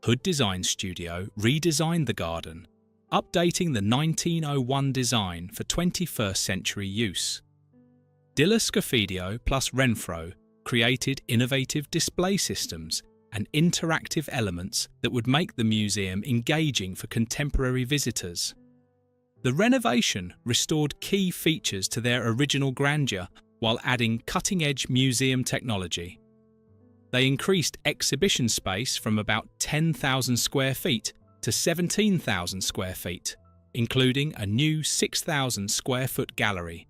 Hood Design Studio redesigned the garden, updating the 1901 design for 21st century use. Dilla Scofidio plus Renfro created innovative display systems and interactive elements that would make the museum engaging for contemporary visitors. The renovation restored key features to their original grandeur while adding cutting-edge museum technology. They increased exhibition space from about 10,000 square feet to 17,000 square feet, including a new 6,000 square foot gallery.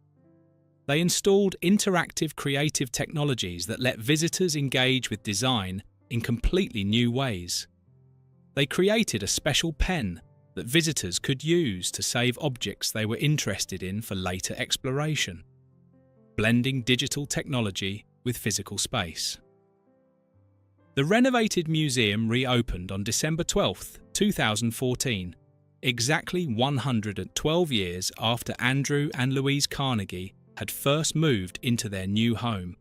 They installed interactive creative technologies that let visitors engage with design in completely new ways. They created a special pen that visitors could use to save objects they were interested in for later exploration, blending digital technology with physical space. The renovated museum reopened on December 12, 2014, exactly 112 years after Andrew and Louise Carnegie had first moved into their new home.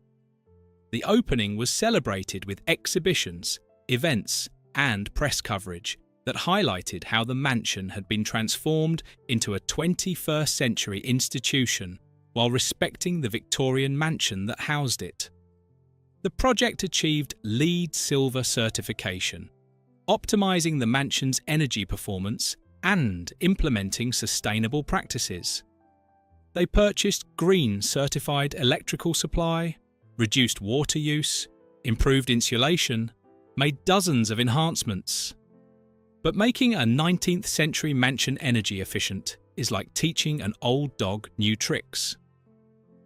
The opening was celebrated with exhibitions, events, and press coverage that highlighted how the mansion had been transformed into a 21st century institution while respecting the Victorian mansion that housed it. The project achieved LEED Silver certification, optimizing the mansion's energy performance and implementing sustainable practices. They purchased green certified electrical supply, reduced water use, improved insulation, made dozens of enhancements. But making a 19th century mansion energy efficient is like teaching an old dog new tricks.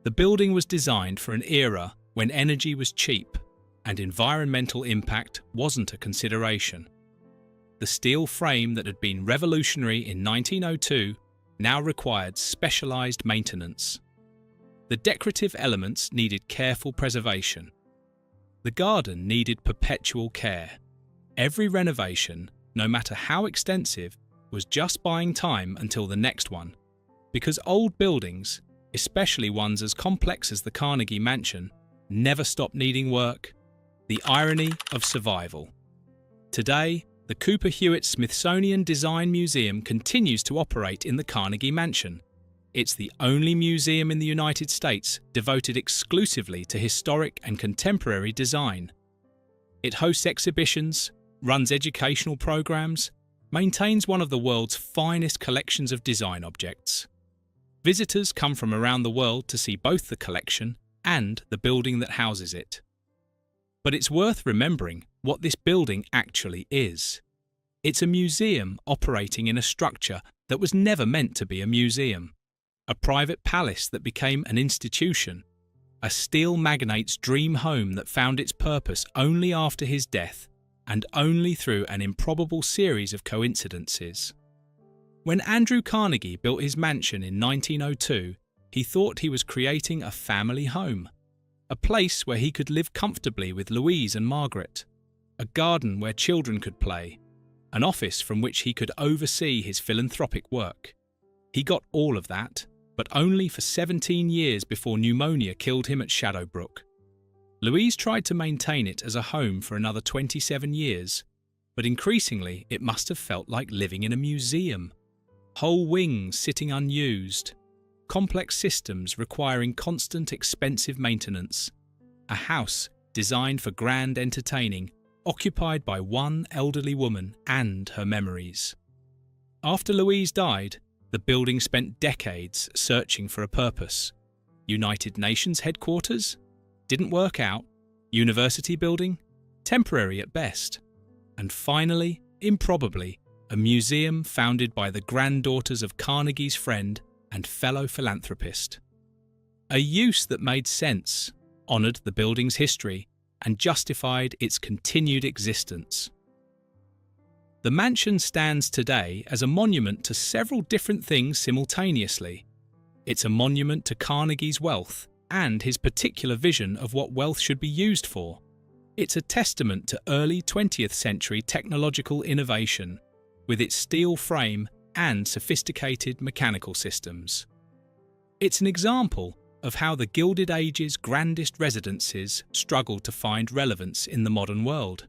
The building was designed for an era when energy was cheap and environmental impact wasn't a consideration. The steel frame that had been revolutionary in 1902 now required specialized maintenance. The decorative elements needed careful preservation. The garden needed perpetual care. Every renovation, no matter how extensive, was just buying time until the next one, because old buildings, especially ones as complex as the Carnegie Mansion, never stop needing work. The irony of survival. Today, the Cooper Hewitt Smithsonian Design Museum continues to operate in the Carnegie Mansion. It's the only museum in the United States devoted exclusively to historic and contemporary design. It hosts exhibitions, runs educational programs, maintains one of the world's finest collections of design objects. Visitors come from around the world to see both the collection and the building that houses it. But it's worth remembering what this building actually is. It's a museum operating in a structure that was never meant to be a museum, a private palace that became an institution, a steel magnate's dream home that found its purpose only after his death and only through an improbable series of coincidences. When Andrew Carnegie built his mansion in 1902, he thought he was creating a family home, a place where he could live comfortably with Louise and Margaret, a garden where children could play, an office from which he could oversee his philanthropic work. He got all of that, but only for 17 years before pneumonia killed him at Shadowbrook. Louise tried to maintain it as a home for another 27 years, but increasingly it must have felt like living in a museum. Whole wings sitting unused, complex systems requiring constant expensive maintenance, a house designed for grand entertaining, occupied by one elderly woman and her memories. After Louise died, the building spent decades searching for a purpose. United Nations headquarters? Didn't work out. University building? Temporary at best. And finally, improbably, a museum founded by the granddaughters of Carnegie's friend and fellow philanthropist. A use that made sense, honoured the building's history, and justified its continued existence. The mansion stands today as a monument to several different things simultaneously. It's a monument to Carnegie's wealth and his particular vision of what wealth should be used for. It's a testament to early 20th century technological innovation, with its steel frame and sophisticated mechanical systems. It's an example of how the Gilded Age's grandest residences struggled to find relevance in the modern world.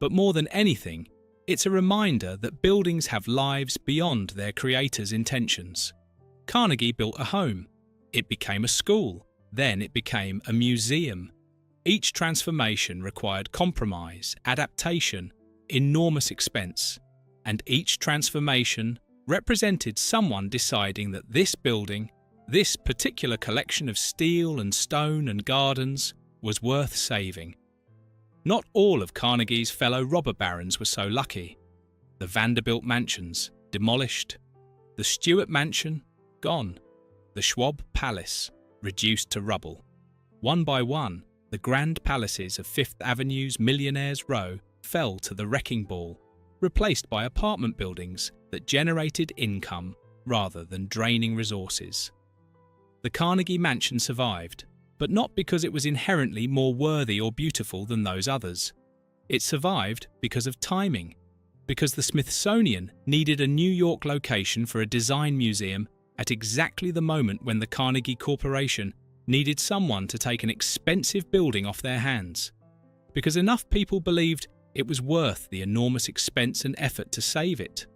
But more than anything, it's a reminder that buildings have lives beyond their creators' intentions. Carnegie built a home. It became a school. Then it became a museum. Each transformation required compromise, adaptation, enormous expense, and each transformation represented someone deciding that this building, this particular collection of steel and stone and gardens, was worth saving. Not all of Carnegie's fellow robber barons were so lucky. The Vanderbilt mansions, demolished. The Stuart mansion, gone. The Schwab Palace, reduced to rubble. One by one, the grand palaces of Fifth Avenue's Millionaires' Row fell to the wrecking ball, replaced by apartment buildings that generated income rather than draining resources. The Carnegie Mansion survived, but not because it was inherently more worthy or beautiful than those others. It survived because of timing, because the Smithsonian needed a New York location for a design museum at exactly the moment when the Carnegie Corporation needed someone to take an expensive building off their hands, because enough people believed it was worth the enormous expense and effort to save it.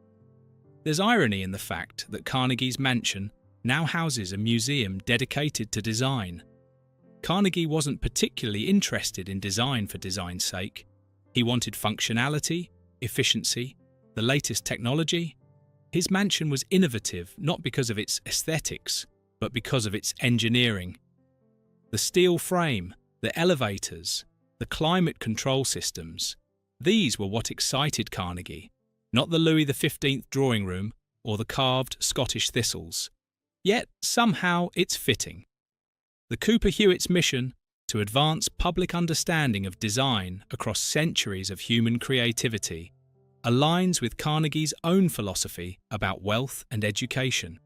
There's irony in the fact that Carnegie's mansion now houses a museum dedicated to design. Carnegie wasn't particularly interested in design for design's sake. He wanted functionality, efficiency, the latest technology. His mansion was innovative not because of its aesthetics, but because of its engineering. The steel frame, the elevators, the climate control systems, these were what excited Carnegie, not the Louis XV drawing room or the carved Scottish thistles. Yet, somehow, it's fitting. The Cooper Hewitt's mission to advance public understanding of design across centuries of human creativity aligns with Carnegie's own philosophy about wealth and education.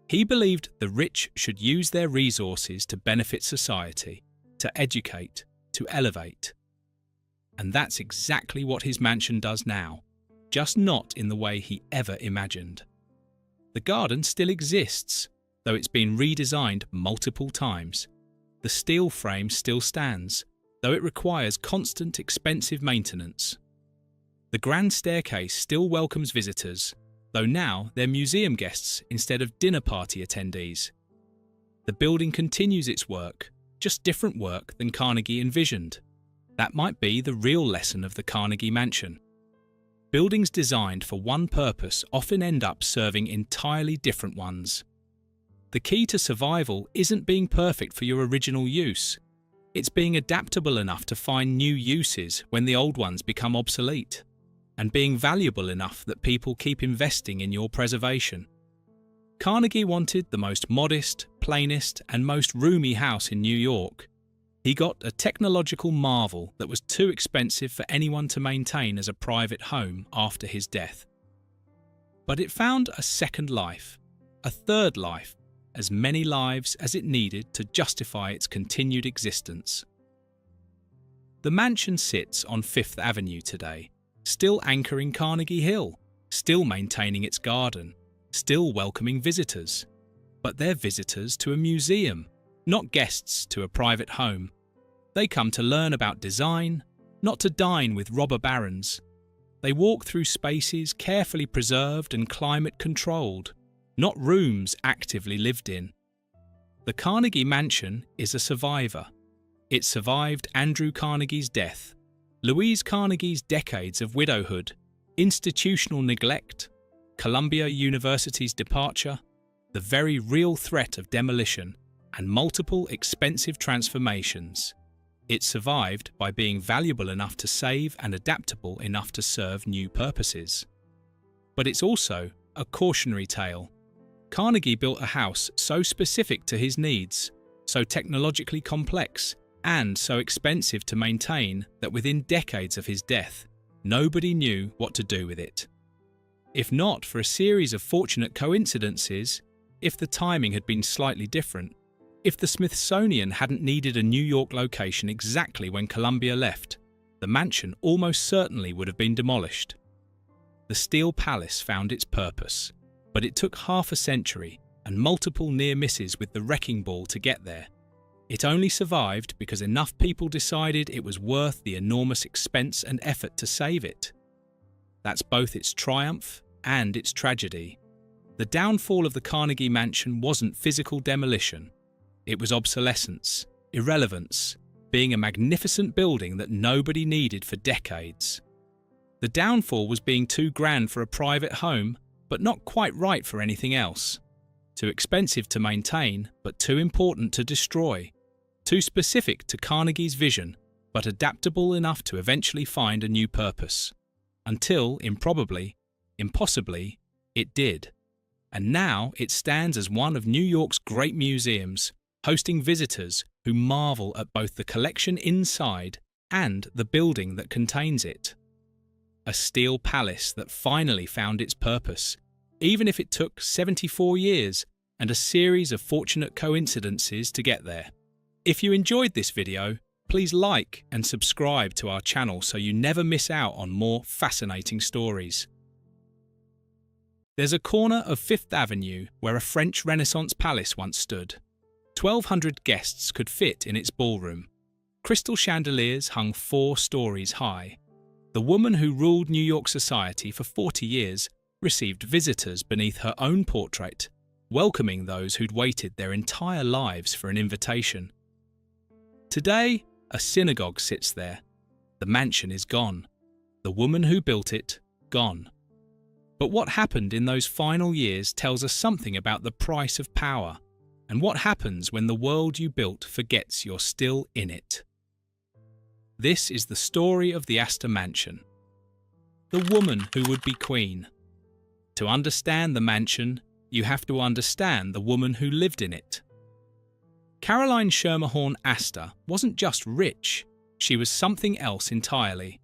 He believed the rich should use their resources to benefit society, to educate, to elevate. And that's exactly what his mansion does now, just not in the way he ever imagined. The garden still exists, though it's been redesigned multiple times. The steel frame still stands, though it requires constant, expensive maintenance. The grand staircase still welcomes visitors, though now they're museum guests instead of dinner party attendees. The building continues its work, just different work than Carnegie envisioned. That might be the real lesson of the Carnegie Mansion. Buildings designed for one purpose often end up serving entirely different ones. The key to survival isn't being perfect for your original use. It's being adaptable enough to find new uses when the old ones become obsolete, and being valuable enough that people keep investing in your preservation. Carnegie wanted the most modest, plainest, and most roomy house in New York. He got a technological marvel that was too expensive for anyone to maintain as a private home after his death. But it found a second life, a third life, as many lives as it needed to justify its continued existence. The mansion sits on Fifth Avenue today, still anchoring Carnegie Hill, still maintaining its garden, still welcoming visitors. But they're visitors to a museum, not guests to a private home. They come to learn about design, not to dine with robber barons. They walk through spaces carefully preserved and climate-controlled, not rooms actively lived in. The Carnegie Mansion is a survivor. It survived Andrew Carnegie's death, Louise Carnegie's decades of widowhood, institutional neglect, Columbia University's departure, the very real threat of demolition, and multiple expensive transformations. It survived by being valuable enough to save and adaptable enough to serve new purposes. But it's also a cautionary tale. Carnegie built a house so specific to his needs, so technologically complex, and so expensive to maintain that within decades of his death, nobody knew what to do with it. If not for a series of fortunate coincidences, if the timing had been slightly different, if the Smithsonian hadn't needed a New York location exactly when Columbia left, the mansion almost certainly would have been demolished. The Steel Palace found its purpose, but it took half a century and multiple near misses with the wrecking ball to get there. It only survived because enough people decided it was worth the enormous expense and effort to save it. That's both its triumph and its tragedy. The downfall of the Carnegie Mansion wasn't physical demolition. It was obsolescence, irrelevance, being a magnificent building that nobody needed for decades. The downfall was being too grand for a private home, but not quite right for anything else. Too expensive to maintain, but too important to destroy. Too specific to Carnegie's vision, but adaptable enough to eventually find a new purpose. Until, improbably, impossibly, it did. And now it stands as one of New York's great museums, hosting visitors who marvel at both the collection inside and the building that contains it. A steel palace that finally found its purpose, even if it took 74 years and a series of fortunate coincidences to get there. If you enjoyed this video, please like and subscribe to our channel so you never miss out on more fascinating stories. There's a corner of Fifth Avenue where a French Renaissance palace once stood. 1,200 guests could fit in its ballroom. Crystal chandeliers hung 4 stories high. The woman who ruled New York society for 40 years received visitors beneath her own portrait, welcoming those who'd waited their entire lives for an invitation. Today, a synagogue sits there. The mansion is gone. The woman who built it, gone. But what happened in those final years tells us something about the price of power, and what happens when the world you built forgets you're still in it. This is the story of the Astor Mansion. The woman who would be queen. To understand the mansion, you have to understand the woman who lived in it. Caroline Schermerhorn Astor wasn't just rich, she was something else entirely.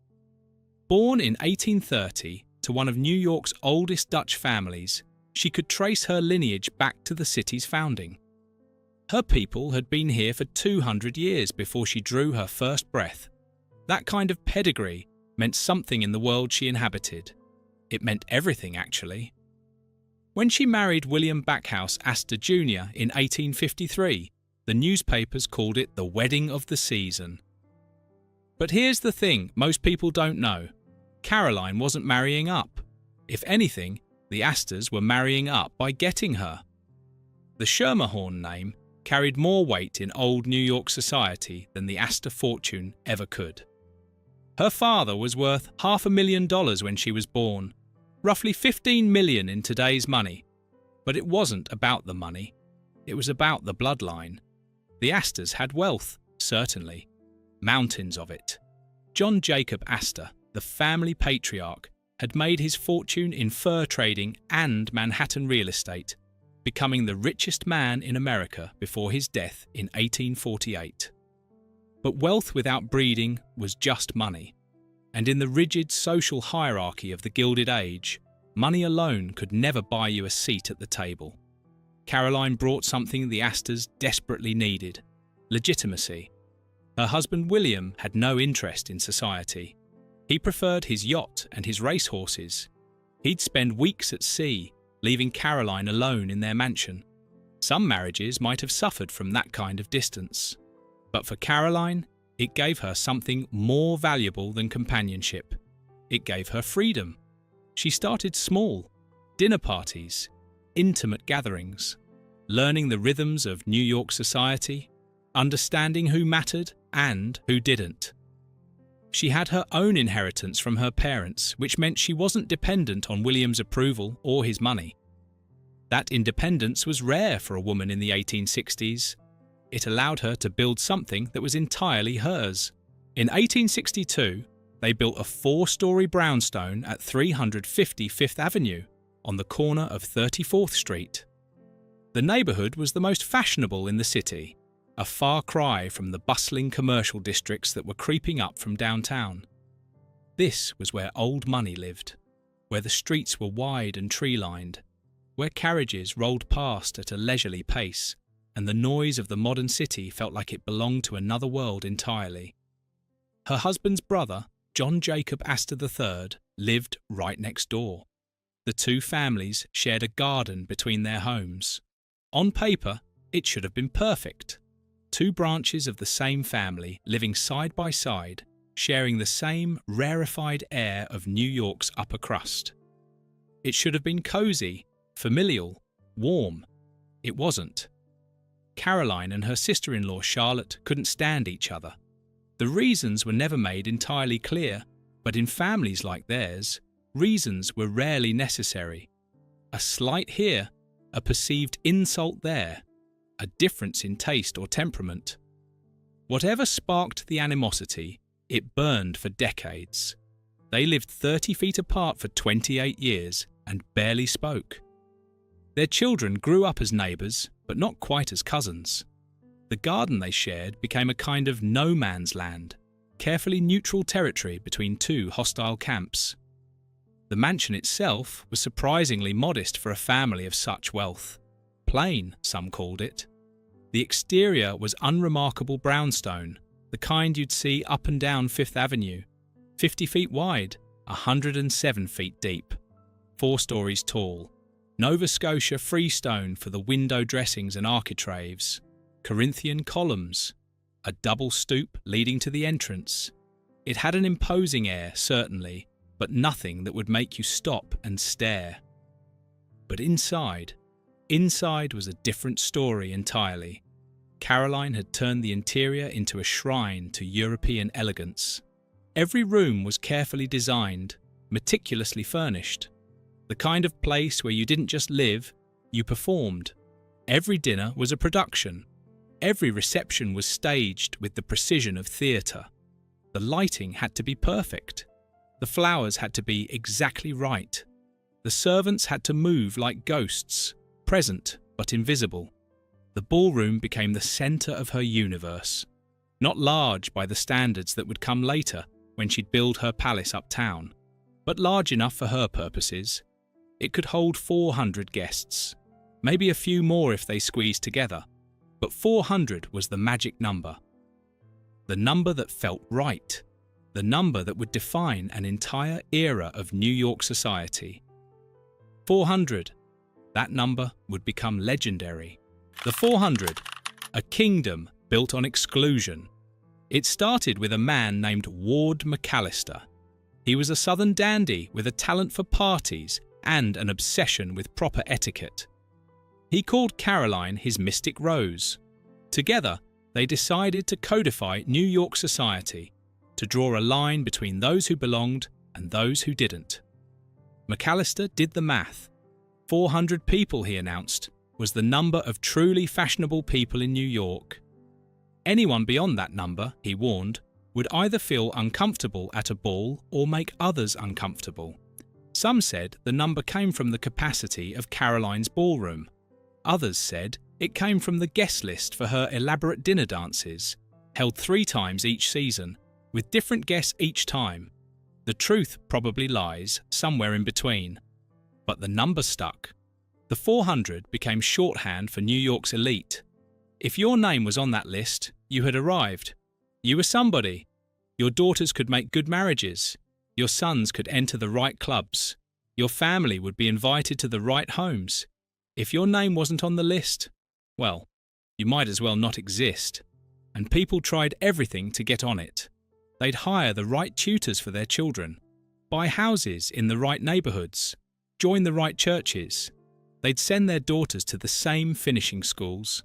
Born in 1830 to one of New York's oldest Dutch families, she could trace her lineage back to the city's founding. Her people had been here for 200 years before she drew her first breath. That kind of pedigree meant something in the world she inhabited. It meant everything, actually. When she married William Backhouse Astor Jr. in 1853, the newspapers called it the wedding of the season. But here's the thing most people don't know. Caroline wasn't marrying up. If anything, the Astors were marrying up by getting her. The Schermerhorn name carried more weight in old New York society than the Astor fortune ever could. Her father was worth $500,000 when she was born, roughly $15 million in today's money. But it wasn't about the money. It was about the bloodline. The Astors had wealth, certainly. Mountains of it. John Jacob Astor, the family patriarch, had made his fortune in fur trading and Manhattan real estate, becoming the richest man in America before his death in 1848. But wealth without breeding was just money, and in the rigid social hierarchy of the Gilded Age, money alone could never buy you a seat at the table. Caroline brought something the Astors desperately needed: legitimacy. Her husband William had no interest in society. He preferred his yacht and his racehorses. He'd spend weeks at sea, leaving Caroline alone in their mansion. Some marriages might have suffered from that kind of distance. But for Caroline, it gave her something more valuable than companionship. it gave her freedom. She started small, dinner parties, intimate gatherings, learning the rhythms of New York society, understanding who mattered and who didn't. She had her own inheritance from her parents, which meant she wasn't dependent on William's approval or his money. That independence was rare for a woman in the 1860s. It allowed her to build something that was entirely hers. In 1862, they built a 4-story brownstone at 350 Fifth Avenue on the corner of 34th Street. The neighborhood was the most fashionable in the city, a far cry from the bustling commercial districts that were creeping up from downtown. This was where old money lived, where the streets were wide and tree-lined, where carriages rolled past at a leisurely pace, and the noise of the modern city felt like it belonged to another world entirely. Her husband's brother, John Jacob Astor III, lived right next door. The two families shared a garden between their homes. On paper, it should have been perfect. Two branches of the same family living side by side, sharing the same rarefied air of New York's upper crust. It should have been cozy, familial, warm. It wasn't. Caroline and her sister-in-law Charlotte couldn't stand each other. The reasons were never made entirely clear, but in families like theirs, reasons were rarely necessary. A slight here, a perceived insult there, a difference in taste or temperament. Whatever sparked the animosity, it burned for decades. They lived 30 feet apart for 28 years and barely spoke. Their children grew up as neighbours, but not quite as cousins. The garden they shared became a kind of no man's land, carefully neutral territory between two hostile camps. The mansion itself was surprisingly modest for a family of such wealth. Plain, some called it. The exterior was unremarkable brownstone, the kind you'd see up and down Fifth Avenue, 50 feet wide, 107 feet deep, 4 stories tall, Nova Scotia freestone for the window dressings and architraves, Corinthian columns, a double stoop leading to the entrance. It had an imposing air, certainly, but nothing that would make you stop and stare. But inside was a different story entirely. Caroline had turned the interior into a shrine to European elegance. Every room was carefully designed, meticulously furnished. The kind of place where you didn't just live, you performed. Every dinner was a production. Every reception was staged with the precision of theatre. The lighting had to be perfect. The flowers had to be exactly right. The servants had to move like ghosts, present but invisible. The ballroom became the centre of her universe. Not large by the standards that would come later when she'd build her palace uptown, but large enough for her purposes. It could hold 400 guests, maybe a few more if they squeezed together, but 400 was the magic number. The number that felt right, the number that would define an entire era of New York society. 400, that number would become legendary. The 400, a kingdom built on exclusion. It started with a man named Ward McAllister. He was a southern dandy with a talent for parties and an obsession with proper etiquette. He called Caroline his mystic rose. Together, they decided to codify New York society, to draw a line between those who belonged and those who didn't. McAllister did the math. 400 people, he announced, was the number of truly fashionable people in New York. Anyone beyond that number, he warned, would either feel uncomfortable at a ball or make others uncomfortable. Some said the number came from the capacity of Caroline's ballroom. Others said it came from the guest list for her elaborate dinner dances, held 3 times each season, with different guests each time. The truth probably lies somewhere in between. But the number stuck. The 400 became shorthand for New York's elite. If your name was on that list, you had arrived. You were somebody. Your daughters could make good marriages. Your sons could enter the right clubs. Your family would be invited to the right homes. If your name wasn't on the list, well, you might as well not exist. And people tried everything to get on it. They'd hire the right tutors for their children. buy houses in the right neighbourhoods, join the right churches. They'd send their daughters to the same finishing schools.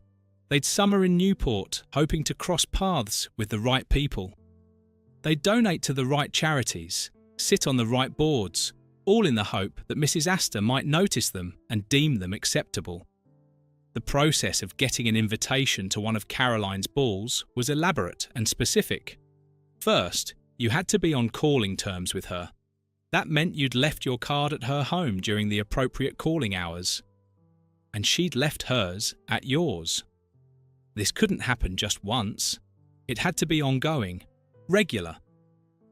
They'd summer in Newport, hoping to cross paths with the right people. They'd donate to the right charities, sit on the right boards, all in the hope that Mrs. Astor might notice them and deem them acceptable. The process of getting an invitation to one of Caroline's balls was elaborate and specific. First, you had to be on calling terms with her. That meant you'd left your card at her home during the appropriate calling hours, and she'd left hers at yours. This couldn't happen just once. It had to be ongoing, regular.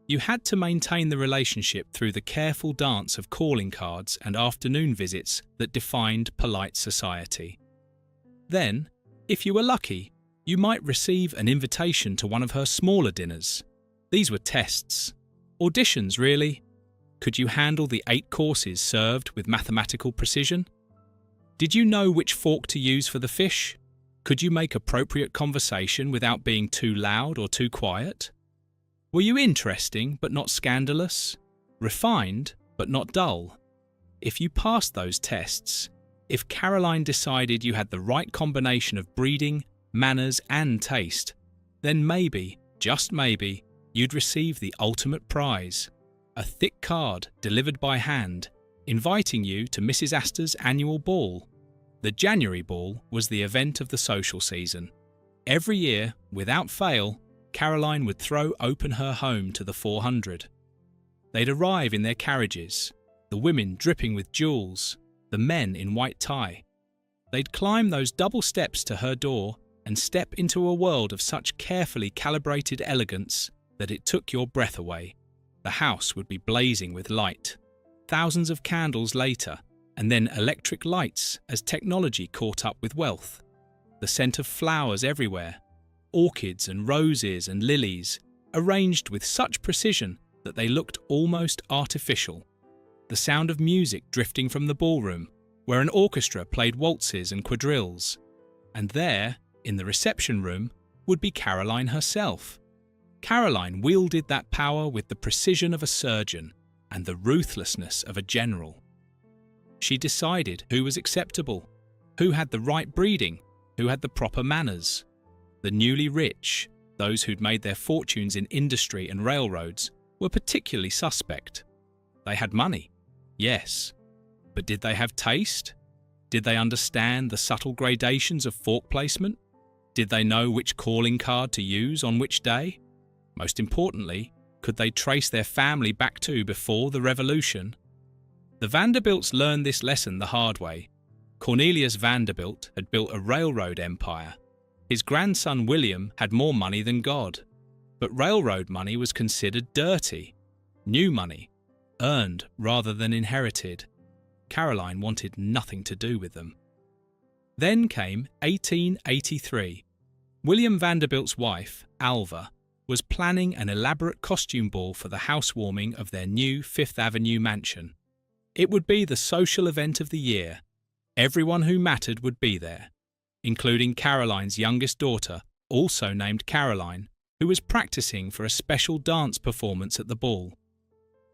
You had to maintain the relationship through the careful dance of calling cards and afternoon visits that defined polite society. Then, if you were lucky, you might receive an invitation to one of her smaller dinners. These were tests. Auditions, really. Could you handle the 8 courses served with mathematical precision? Did you know which fork to use for the fish? Could you make appropriate conversation without being too loud or too quiet? Were you interesting but not scandalous? Refined but not dull? If you passed those tests, if Caroline decided you had the right combination of breeding, manners and taste, then maybe, just maybe, you'd receive the ultimate prize, a thick card delivered by hand, inviting you to Mrs. Astor's annual ball. The January ball was the event of the social season. Every year, without fail, Caroline would throw open her home to the 400. They'd arrive in their carriages, the women dripping with jewels, the men in white tie. They'd climb those double steps to her door and step into a world of such carefully calibrated elegance that it took your breath away. The house would be blazing with light. Thousands of candles later, and then electric lights as technology caught up with wealth. The scent of flowers everywhere, orchids and roses and lilies, arranged with such precision that they looked almost artificial. The sound of music drifting from the ballroom, where an orchestra played waltzes and quadrilles. And there, in the reception room, would be Caroline herself. Caroline wielded that power with the precision of a surgeon and the ruthlessness of a general. She decided who was acceptable, who had the right breeding, who had the proper manners. The newly rich, those who'd made their fortunes in industry and railroads, were particularly suspect. They had money, yes, but did they have taste? Did they understand the subtle gradations of fork placement? Did they know which calling card to use on which day? Most importantly, could they trace their family back to before the Revolution? The Vanderbilts learned this lesson the hard way. Cornelius Vanderbilt had built a railroad empire. His grandson William had more money than God. But railroad money was considered dirty. New money, earned rather than inherited. Caroline wanted nothing to do with them. Then came 1883. William Vanderbilt's wife, Alva, was planning an elaborate costume ball for the housewarming of their new Fifth Avenue mansion. It would be the social event of the year. Everyone who mattered would be there, including Caroline's youngest daughter, also named Caroline, who was practicing for a special dance performance at the ball.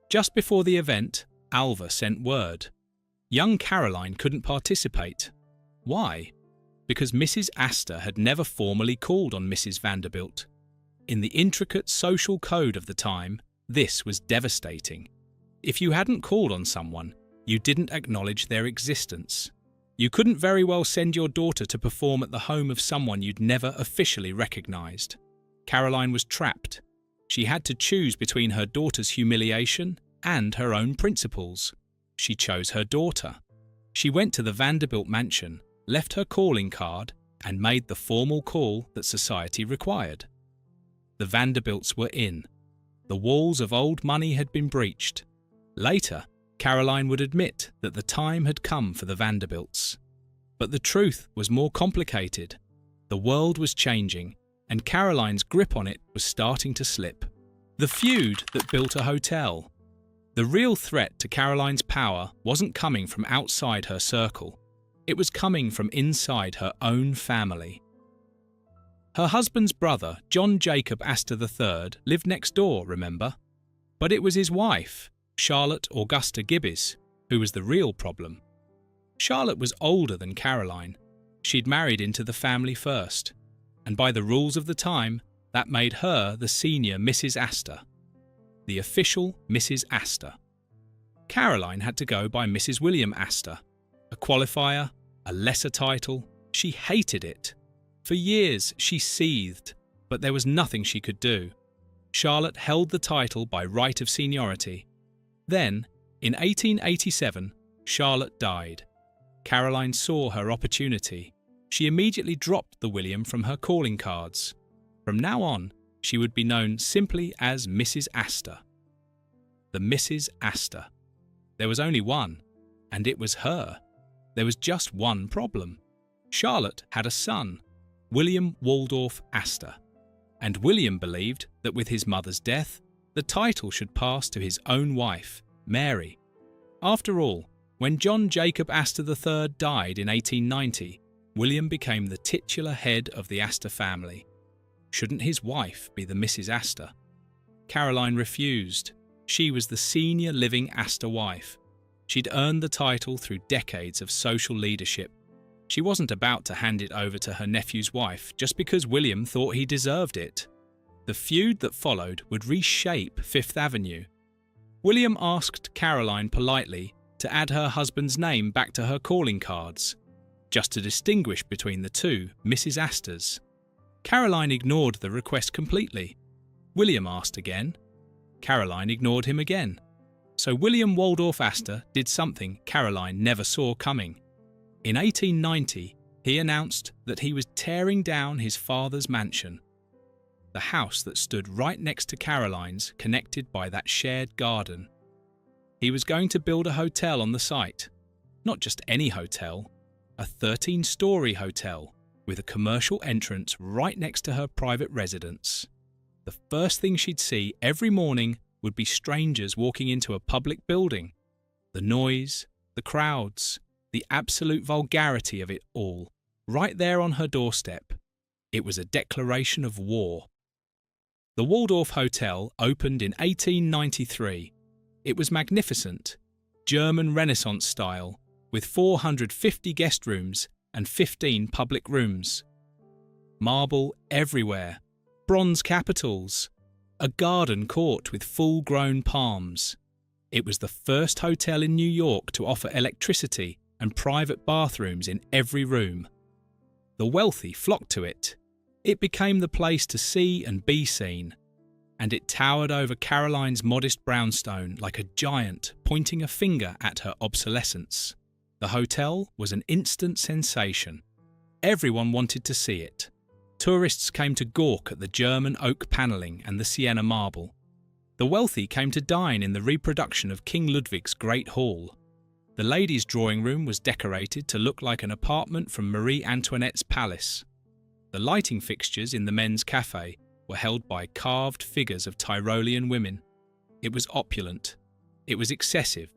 Just before the event, Alva sent word. Young Caroline couldn't participate. Why? Because Mrs. Astor had never formally called on Mrs. Vanderbilt. In the intricate social code of the time, this was devastating. If you hadn't called on someone, you didn't acknowledge their existence. You couldn't very well send your daughter to perform at the home of someone you'd never officially recognized. Caroline was trapped. She had to choose between her daughter's humiliation and her own principles. She chose her daughter. She went to the Vanderbilt mansion, left her calling card, and made the formal call that society required. The Vanderbilts were in. The walls of old money had been breached. Later, Caroline would admit that the time had come for the Vanderbilts. But the truth was more complicated. The world was changing, and Caroline's grip on it was starting to slip. The feud that built a hotel. The real threat to Caroline's power wasn't coming from outside her circle. It was coming from inside her own family. Her husband's brother, John Jacob Astor III, lived next door, remember? But it was his wife, Charlotte Augusta Gibbs, who was the real problem. Charlotte was older than Caroline. She'd married into the family first, and by the rules of the time, that made her the senior Mrs. Astor, the official Mrs. Astor. Caroline had to go by Mrs. William Astor, a qualifier, a lesser title. She hated it. For years she seethed, but there was nothing she could do. Charlotte held the title by right of seniority. Then, in 1887, Charlotte died. Caroline saw her opportunity. She immediately dropped the William from her calling cards. From now on, she would be known simply as Mrs. Astor. The Mrs. Astor. There was only one, and it was her. There was just one problem. Charlotte had a son, William Waldorf Astor, and William believed that with his mother's death, the title should pass to his own wife, Mary. After all, when John Jacob Astor III died in 1890, William became the titular head of the Astor family. Shouldn't his wife be the Mrs. Astor? Caroline refused. She was the senior living Astor wife. She'd earned the title through decades of social leadership. She wasn't about to hand it over to her nephew's wife just because William thought he deserved it. The feud that followed would reshape Fifth Avenue. William asked Caroline politely to add her husband's name back to her calling cards, just to distinguish between the two Mrs. Astors. Caroline ignored the request completely. William asked again. Caroline ignored him again. So William Waldorf Astor did something Caroline never saw coming. In 1890, he announced that he was tearing down his father's mansion, the house that stood right next to Caroline's, connected by that shared garden. He was going to build a hotel on the site. Not just any hotel, a 13-story hotel with a commercial entrance right next to her private residence. The first thing she'd see every morning would be strangers walking into a public building. The noise, the crowds, the absolute vulgarity of it all, right there on her doorstep. It was a declaration of war. The Waldorf Hotel opened in 1893. It was magnificent, German Renaissance style, with 450 guest rooms and 15 public rooms. Marble everywhere, bronze capitals, a garden court with full-grown palms. It was the first hotel in New York to offer electricity and private bathrooms in every room. The wealthy flocked to it. It became the place to see and be seen, and it towered over Caroline's modest brownstone like a giant pointing a finger at her obsolescence. The hotel was an instant sensation. Everyone wanted to see it. Tourists came to gawk at the German oak panelling and the Sienna marble. The wealthy came to dine in the reproduction of King Ludwig's Great Hall. The ladies' drawing room was decorated to look like an apartment from Marie Antoinette's palace. The lighting fixtures in the men's cafe were held by carved figures of Tyrolean women. It was opulent. It was excessive.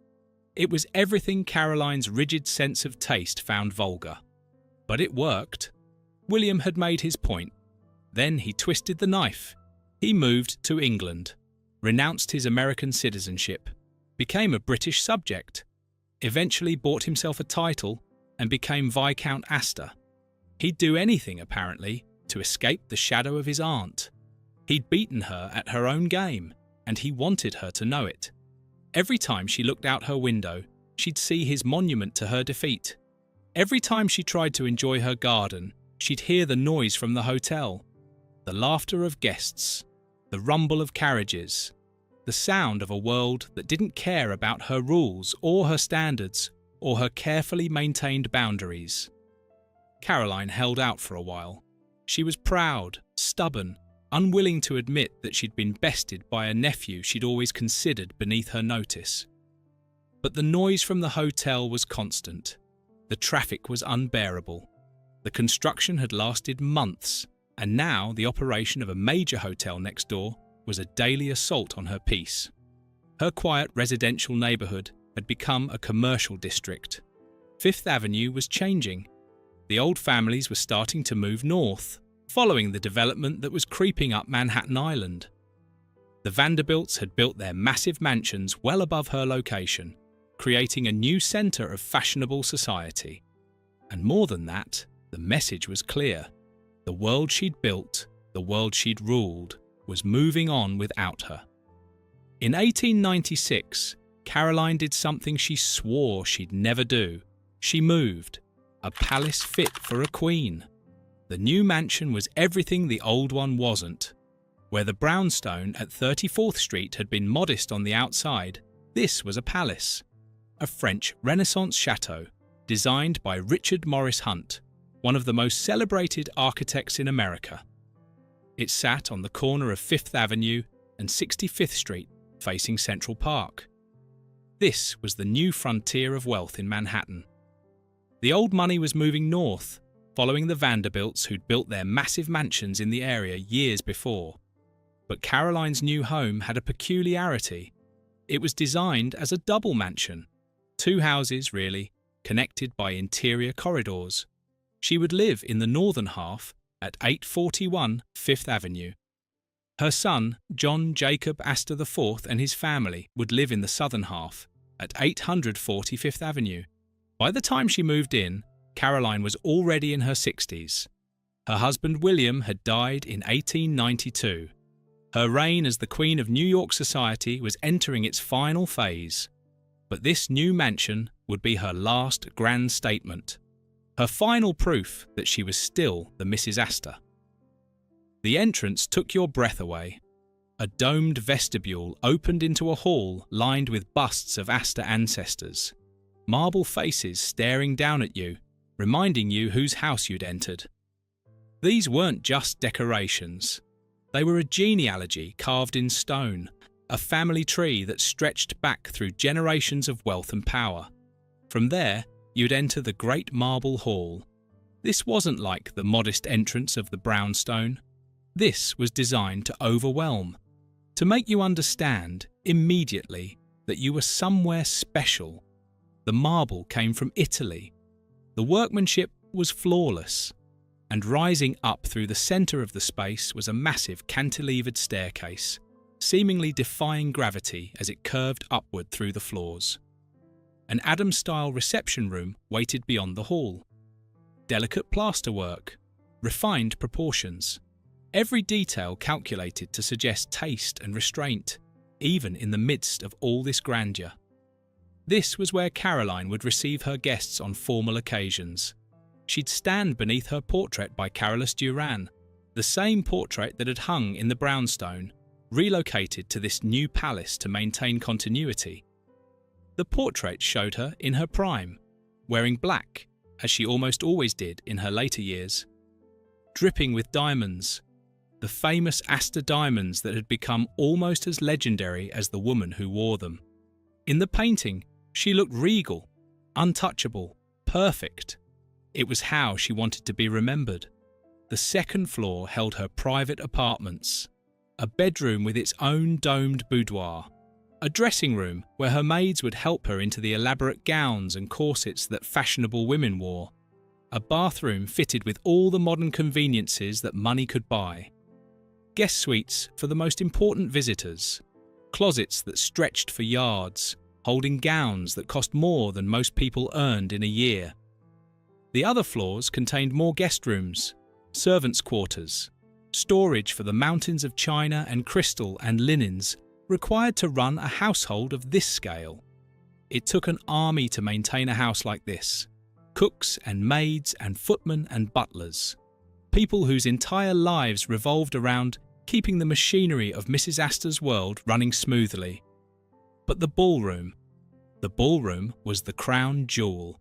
It was everything Caroline's rigid sense of taste found vulgar. But it worked. William had made his point. Then he twisted the knife. He moved to England, renounced his American citizenship, became a British subject, eventually bought himself a title and became Viscount Astor. He'd do anything, apparently, to escape the shadow of his aunt. He'd beaten her at her own game, and he wanted her to know it. Every time she looked out her window, she'd see his monument to her defeat. Every time she tried to enjoy her garden, she'd hear the noise from the hotel, the laughter of guests, the rumble of carriages, the sound of a world that didn't care about her rules or her standards or her carefully maintained boundaries. Caroline held out for a while. She was proud, stubborn, unwilling to admit that she'd been bested by a nephew she'd always considered beneath her notice. But the noise from the hotel was constant. The traffic was unbearable. The construction had lasted months, and now the operation of a major hotel next door was a daily assault on her peace. Her quiet residential neighbourhood had become a commercial district. Fifth Avenue was changing. The old families were starting to move north, following the development that was creeping up Manhattan Island. The Vanderbilts had built their massive mansions well above her location, creating a new center of fashionable society. And more than that, the message was clear. The world she'd built, the world she'd ruled, was moving on without her. In 1896, Caroline did something she swore she'd never do. She moved. A palace fit for a queen. The new mansion was everything the old one wasn't. Where the brownstone at 34th Street had been modest on the outside, this was a palace. A French Renaissance chateau, designed by Richard Morris Hunt, one of the most celebrated architects in America. It sat on the corner of 5th Avenue and 65th Street, facing Central Park. This was the new frontier of wealth in Manhattan. The old money was moving north, following the Vanderbilts who'd built their massive mansions in the area years before. But Caroline's new home had a peculiarity. It was designed as a double mansion. 2 houses, really, connected by interior corridors. She would live in the northern half at 841 5th Avenue. Her son, John Jacob Astor IV, and his family would live in the southern half at 840 5th Avenue. By the time she moved in, Caroline was already in her 60s. Her husband William had died in 1892. Her reign as the Queen of New York society was entering its final phase. But this new mansion would be her last grand statement. Her final proof that she was still the Mrs. Astor. The entrance took your breath away. A domed vestibule opened into a hall lined with busts of Astor ancestors. Marble faces staring down at you, reminding you whose house you'd entered. These weren't just decorations. They were a genealogy carved in stone, a family tree that stretched back through generations of wealth and power. From there, you'd enter the great marble hall. This wasn't like the modest entrance of the brownstone. This was designed to overwhelm, to make you understand immediately that you were somewhere special. The marble came from Italy. The workmanship was flawless, and rising up through the centre of the space was a massive cantilevered staircase, seemingly defying gravity as it curved upward through the floors. An Adams-style reception room waited beyond the hall. Delicate plasterwork, refined proportions, every detail calculated to suggest taste and restraint, even in the midst of all this grandeur. This was where Caroline would receive her guests on formal occasions. She'd stand beneath her portrait by Carolus Duran, the same portrait that had hung in the brownstone, relocated to this new palace to maintain continuity. The portrait showed her in her prime, wearing black, as she almost always did in her later years. Dripping with diamonds, the famous Astor diamonds that had become almost as legendary as the woman who wore them. In the painting, she looked regal, untouchable, perfect. It was how she wanted to be remembered. The second floor held her private apartments, a bedroom with its own domed boudoir, a dressing room where her maids would help her into the elaborate gowns and corsets that fashionable women wore, a bathroom fitted with all the modern conveniences that money could buy, guest suites for the most important visitors, closets that stretched for yards, holding gowns that cost more than most people earned in a year. The other floors contained more guest rooms, servants' quarters, storage for the mountains of china and crystal and linens required to run a household of this scale. It took an army to maintain a house like this. Cooks and maids and footmen and butlers. People whose entire lives revolved around keeping the machinery of Mrs. Astor's world running smoothly. But the ballroom was the crown jewel.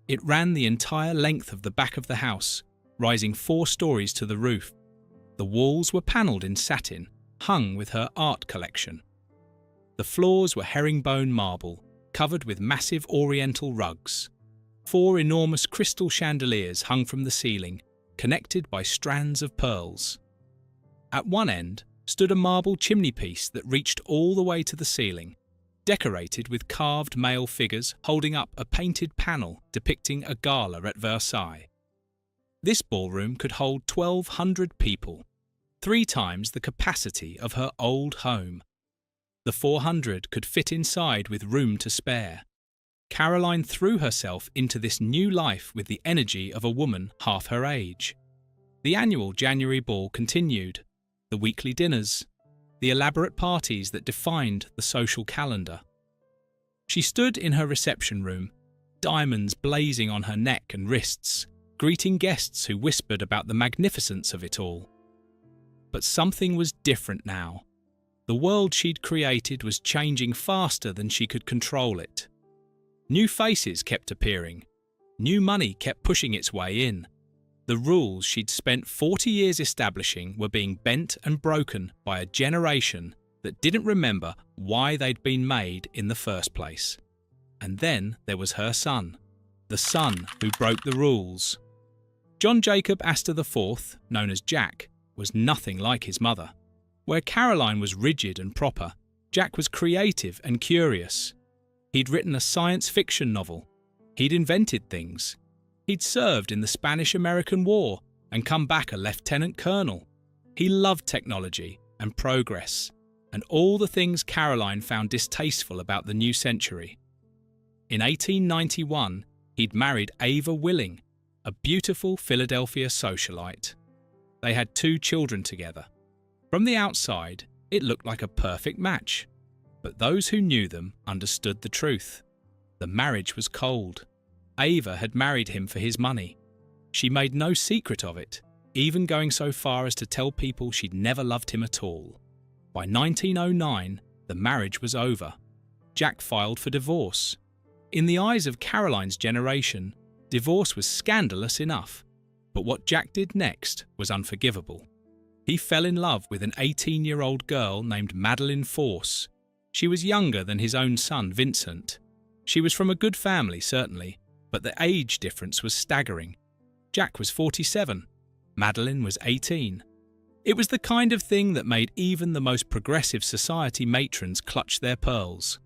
It ran the entire length of the back of the house, rising 4 stories to the roof. The walls were panelled in satin, hung with her art collection. The floors were herringbone marble, covered with massive oriental rugs. 4 enormous crystal chandeliers hung from the ceiling, connected by strands of pearls. At one end stood a marble chimney-piece that reached all the way to the ceiling, decorated with carved male figures holding up a painted panel depicting a gala at Versailles. This ballroom could hold 1,200 people, 3 times the capacity of her old home. The 400 could fit inside with room to spare. Caroline threw herself into this new life with the energy of a woman half her age. The annual January ball continued, the weekly dinners, the elaborate parties that defined the social calendar. She stood in her reception room, diamonds blazing on her neck and wrists, greeting guests who whispered about the magnificence of it all. But something was different now. The world she'd created was changing faster than she could control it. New faces kept appearing. New money kept pushing its way in. The rules she'd spent 40 years establishing were being bent and broken by a generation that didn't remember why they'd been made in the first place. And then there was her son, the son who broke the rules. John Jacob Astor IV, known as Jack, was nothing like his mother. Where Caroline was rigid and proper, Jack was creative and curious. He'd written a science fiction novel. He'd invented things. He'd served in the Spanish-American War and come back a lieutenant colonel. He loved technology and progress, and all the things Caroline found distasteful about the new century. In 1891, he'd married Ava Willing, a beautiful Philadelphia socialite. They had 2 children together. From the outside, it looked like a perfect match. But those who knew them understood the truth. The marriage was cold. Ava had married him for his money. She made no secret of it, even going so far as to tell people she'd never loved him at all. By 1909, the marriage was over. Jack filed for divorce. In the eyes of Caroline's generation, divorce was scandalous enough. But what Jack did next was unforgivable. He fell in love with an 18-year-old girl named Madeline Force. She was younger than his own son, Vincent. She was from a good family, certainly, but the age difference was staggering. Jack was 47. Madeline was 18. It was the kind of thing that made even the most progressive society matrons clutch their pearls.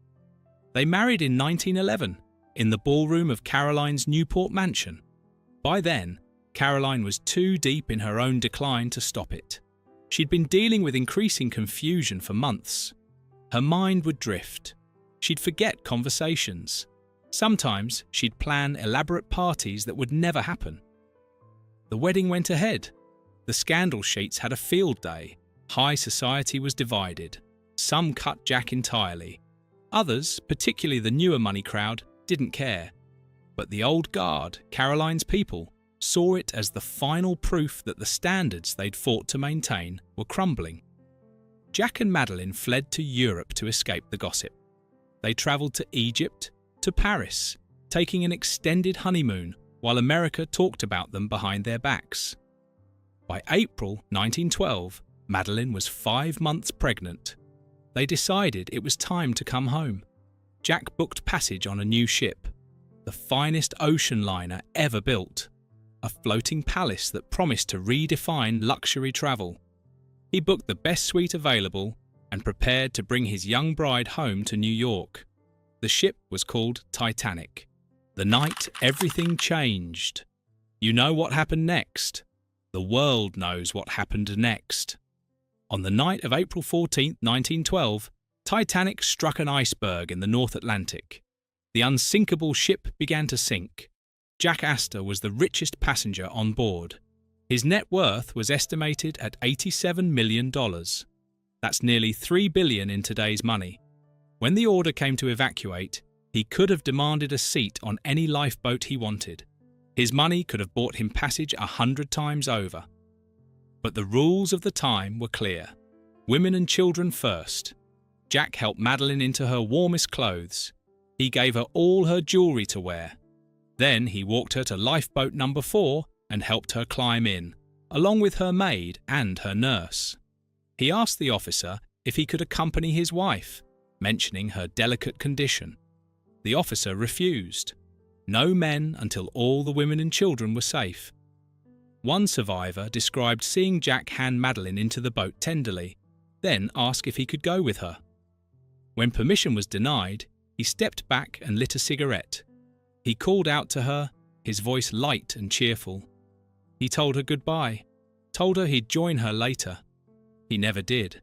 They married in 1911, in the ballroom of Caroline's Newport mansion. By then, Caroline was too deep in her own decline to stop it. She'd been dealing with increasing confusion for months. Her mind would drift. She'd forget conversations. Sometimes she'd plan elaborate parties that would never happen. The wedding went ahead. The scandal sheets had a field day. High society was divided. Some cut Jack entirely. Others, particularly the newer money crowd, didn't care. But the old guard, Caroline's people, saw it as the final proof that the standards they'd fought to maintain were crumbling. Jack and Madeline fled to Europe to escape the gossip. They travelled to Egypt, to Paris, taking an extended honeymoon while America talked about them behind their backs. By April 1912, Madeline was 5 months pregnant. They decided it was time to come home. Jack booked passage on a new ship, the finest ocean liner ever built, a floating palace that promised to redefine luxury travel. He booked the best suite available and prepared to bring his young bride home to New York. The ship was called Titanic. The night everything changed. You know what happened next. The world knows what happened next. On the night of April 14, 1912, Titanic struck an iceberg in the North Atlantic. The unsinkable ship began to sink. Jack Astor was the richest passenger on board. His net worth was estimated at $87 million. That's nearly $3 billion in today's money. When the order came to evacuate, he could have demanded a seat on any lifeboat he wanted. His money could have bought him passage 100 times over. But the rules of the time were clear. Women and children first. Jack helped Madeline into her warmest clothes. He gave her all her jewellery to wear. Then he walked her to lifeboat number 4 and helped her climb in, along with her maid and her nurse. He asked the officer if he could accompany his wife, mentioning her delicate condition. The officer refused. No men until all the women and children were safe. One survivor described seeing Jack hand Madeline into the boat tenderly, then ask if he could go with her. When permission was denied, he stepped back and lit a cigarette. He called out to her, his voice light and cheerful. He told her goodbye, told her he'd join her later. He never did.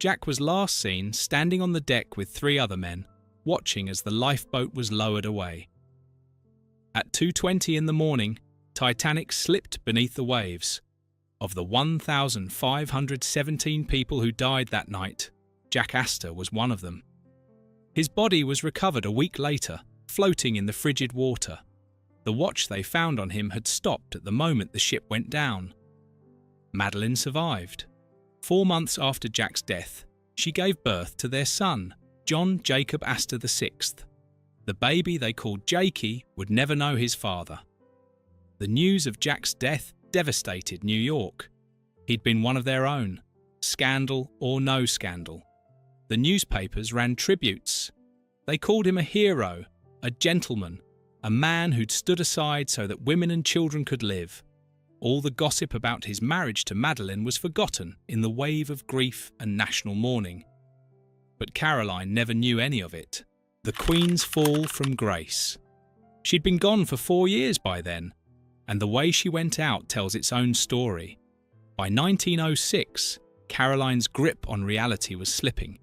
Jack was last seen standing on the deck with 3 other men, watching as the lifeboat was lowered away. At 2:20 in the morning, Titanic slipped beneath the waves. Of the 1,517 people who died that night, Jack Astor was one of them. His body was recovered a week later, floating in the frigid water. The watch they found on him had stopped at the moment the ship went down. Madeline survived. 4 months after Jack's death, she gave birth to their son, John Jacob Astor VI. The baby they called Jakey would never know his father. The news of Jack's death devastated New York. He'd been one of their own, scandal or no scandal. The newspapers ran tributes. They called him a hero, a gentleman, a man who'd stood aside so that women and children could live. All the gossip about his marriage to Madeline was forgotten in the wave of grief and national mourning. But Caroline never knew any of it. The Queen's fall from grace. She'd been gone for 4 years by then, and the way she went out tells its own story. By 1906, Caroline's grip on reality was slipping.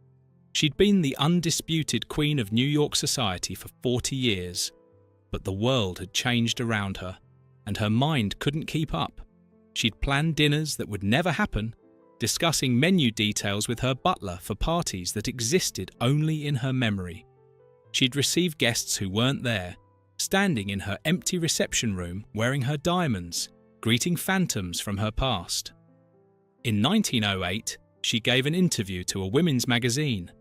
She'd been the undisputed Queen of New York society for 40 years, but the world had changed around her, and her mind couldn't keep up. She'd planned dinners that would never happen, discussing menu details with her butler for parties that existed only in her memory. She'd receive guests who weren't there, standing in her empty reception room wearing her diamonds, greeting phantoms from her past. In 1908, she gave an interview to a women's magazine.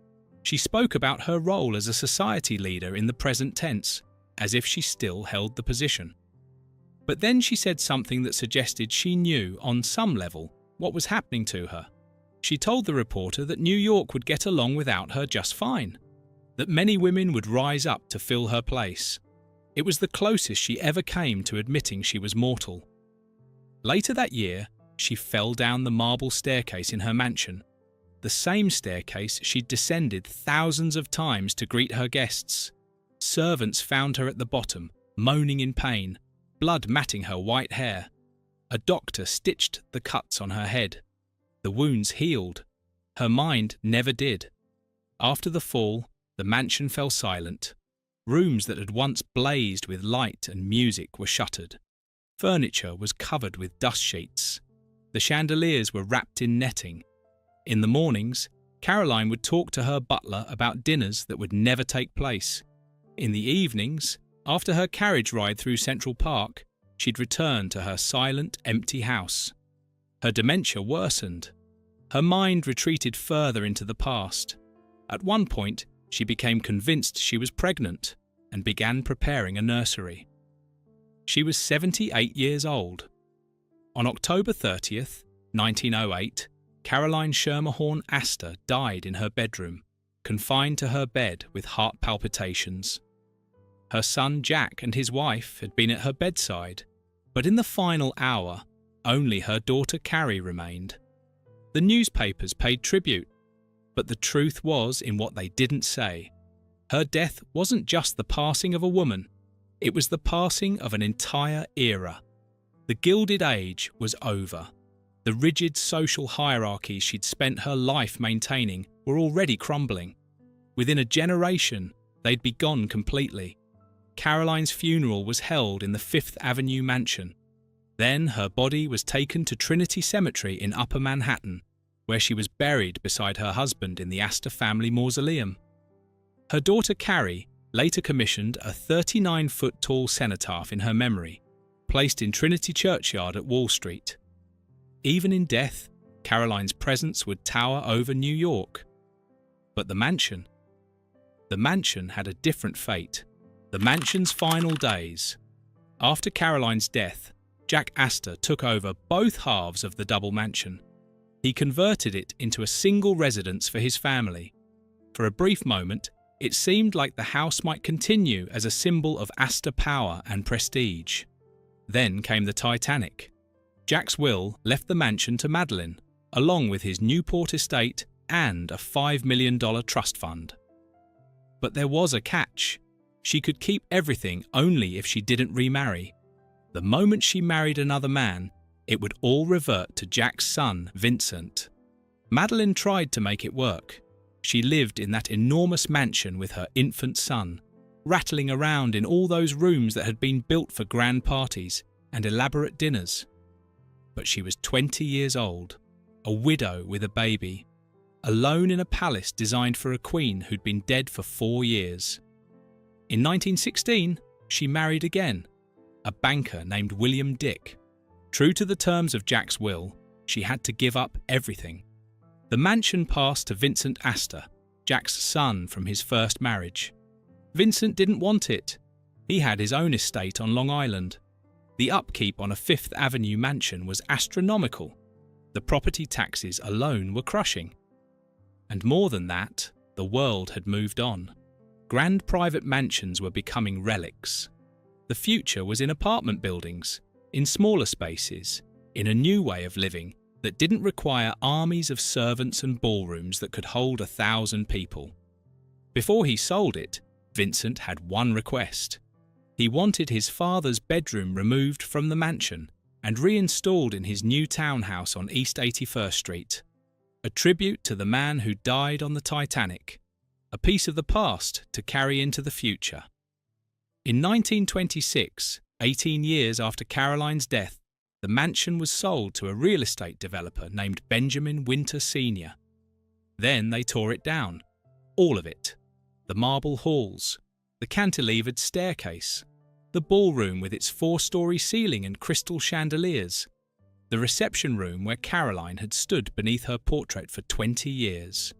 She spoke about her role as a society leader in the present tense, as if she still held the position. But then she said something that suggested she knew, on some level, what was happening to her. She told the reporter that New York would get along without her just fine, that many women would rise up to fill her place. It was the closest she ever came to admitting she was mortal. Later that year, she fell down the marble staircase in her mansion, the same staircase she'd descended thousands of times to greet her guests. Servants found her at the bottom, moaning in pain, blood matting her white hair. A doctor stitched the cuts on her head. The wounds healed. Her mind never did. After the fall, the mansion fell silent. Rooms that had once blazed with light and music were shuttered. Furniture was covered with dust sheets. The chandeliers were wrapped in netting. In the mornings, Caroline would talk to her butler about dinners that would never take place. In the evenings, after her carriage ride through Central Park, she'd return to her silent, empty house. Her dementia worsened. Her mind retreated further into the past. At one point, she became convinced she was pregnant and began preparing a nursery. She was 78 years old. On October 30th, 1908, Caroline Schermerhorn Astor died in her bedroom, confined to her bed with heart palpitations. Her son Jack and his wife had been at her bedside, but in the final hour, only her daughter Carrie remained. The newspapers paid tribute, but the truth was in what they didn't say. Her death wasn't just the passing of a woman, it was the passing of an entire era. The Gilded Age was over. The rigid social hierarchies she'd spent her life maintaining were already crumbling. Within a generation, they'd be gone completely. Caroline's funeral was held in the Fifth Avenue mansion. Then her body was taken to Trinity Cemetery in Upper Manhattan, where she was buried beside her husband in the Astor family mausoleum. Her daughter Carrie later commissioned a 39-foot-tall cenotaph in her memory, placed in Trinity Churchyard at Wall Street. Even in death, Caroline's presence would tower over New York. But the mansion had a different fate. The mansion's final days. After Caroline's death, Jack Astor took over both halves of the double mansion. He converted it into a single residence for his family. For a brief moment, it seemed like the house might continue as a symbol of Astor power and prestige. Then came the Titanic. Jack's will left the mansion to Madeline, along with his Newport estate and a $5 million trust fund. But there was a catch. She could keep everything only if she didn't remarry. The moment she married another man, it would all revert to Jack's son, Vincent. Madeline tried to make it work. She lived in that enormous mansion with her infant son, rattling around in all those rooms that had been built for grand parties and elaborate dinners. But she was 20 years old, a widow with a baby, alone in a palace designed for a queen who'd been dead for 4 years. In 1916, she married again, a banker named William Dick. True to the terms of Jack's will, she had to give up everything. The mansion passed to Vincent Astor, Jack's son from his first marriage. Vincent didn't want it. He had his own estate on Long Island. The upkeep on a Fifth Avenue mansion was astronomical. The property taxes alone were crushing. And more than that, the world had moved on. Grand private mansions were becoming relics. The future was in apartment buildings, in smaller spaces, in a new way of living that didn't require armies of servants and ballrooms that could hold 1,000 people. Before he sold it, Vincent had one request. He wanted his father's bedroom removed from the mansion and reinstalled in his new townhouse on East 81st Street. A tribute to the man who died on the Titanic, a piece of the past to carry into the future. In 1926, 18 years after Caroline's death, the mansion was sold to a real estate developer named Benjamin Winter Sr. Then they tore it down, all of it. The marble halls, the cantilevered staircase, the ballroom with its 4-story ceiling and crystal chandeliers, the reception room where Caroline had stood beneath her portrait for 20 years,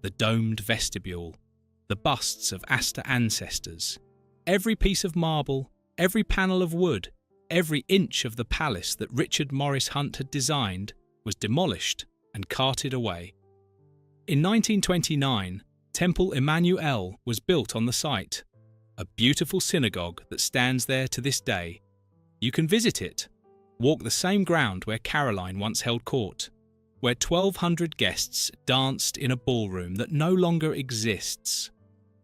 the domed vestibule, the busts of Astor ancestors. Every piece of marble, every panel of wood, every inch of the palace that Richard Morris Hunt had designed was demolished and carted away. In 1929, Temple Emmanuel was built on the site, a beautiful synagogue that stands there to this day. You can visit it, walk the same ground where Caroline once held court, where 1,200 guests danced in a ballroom that no longer exists,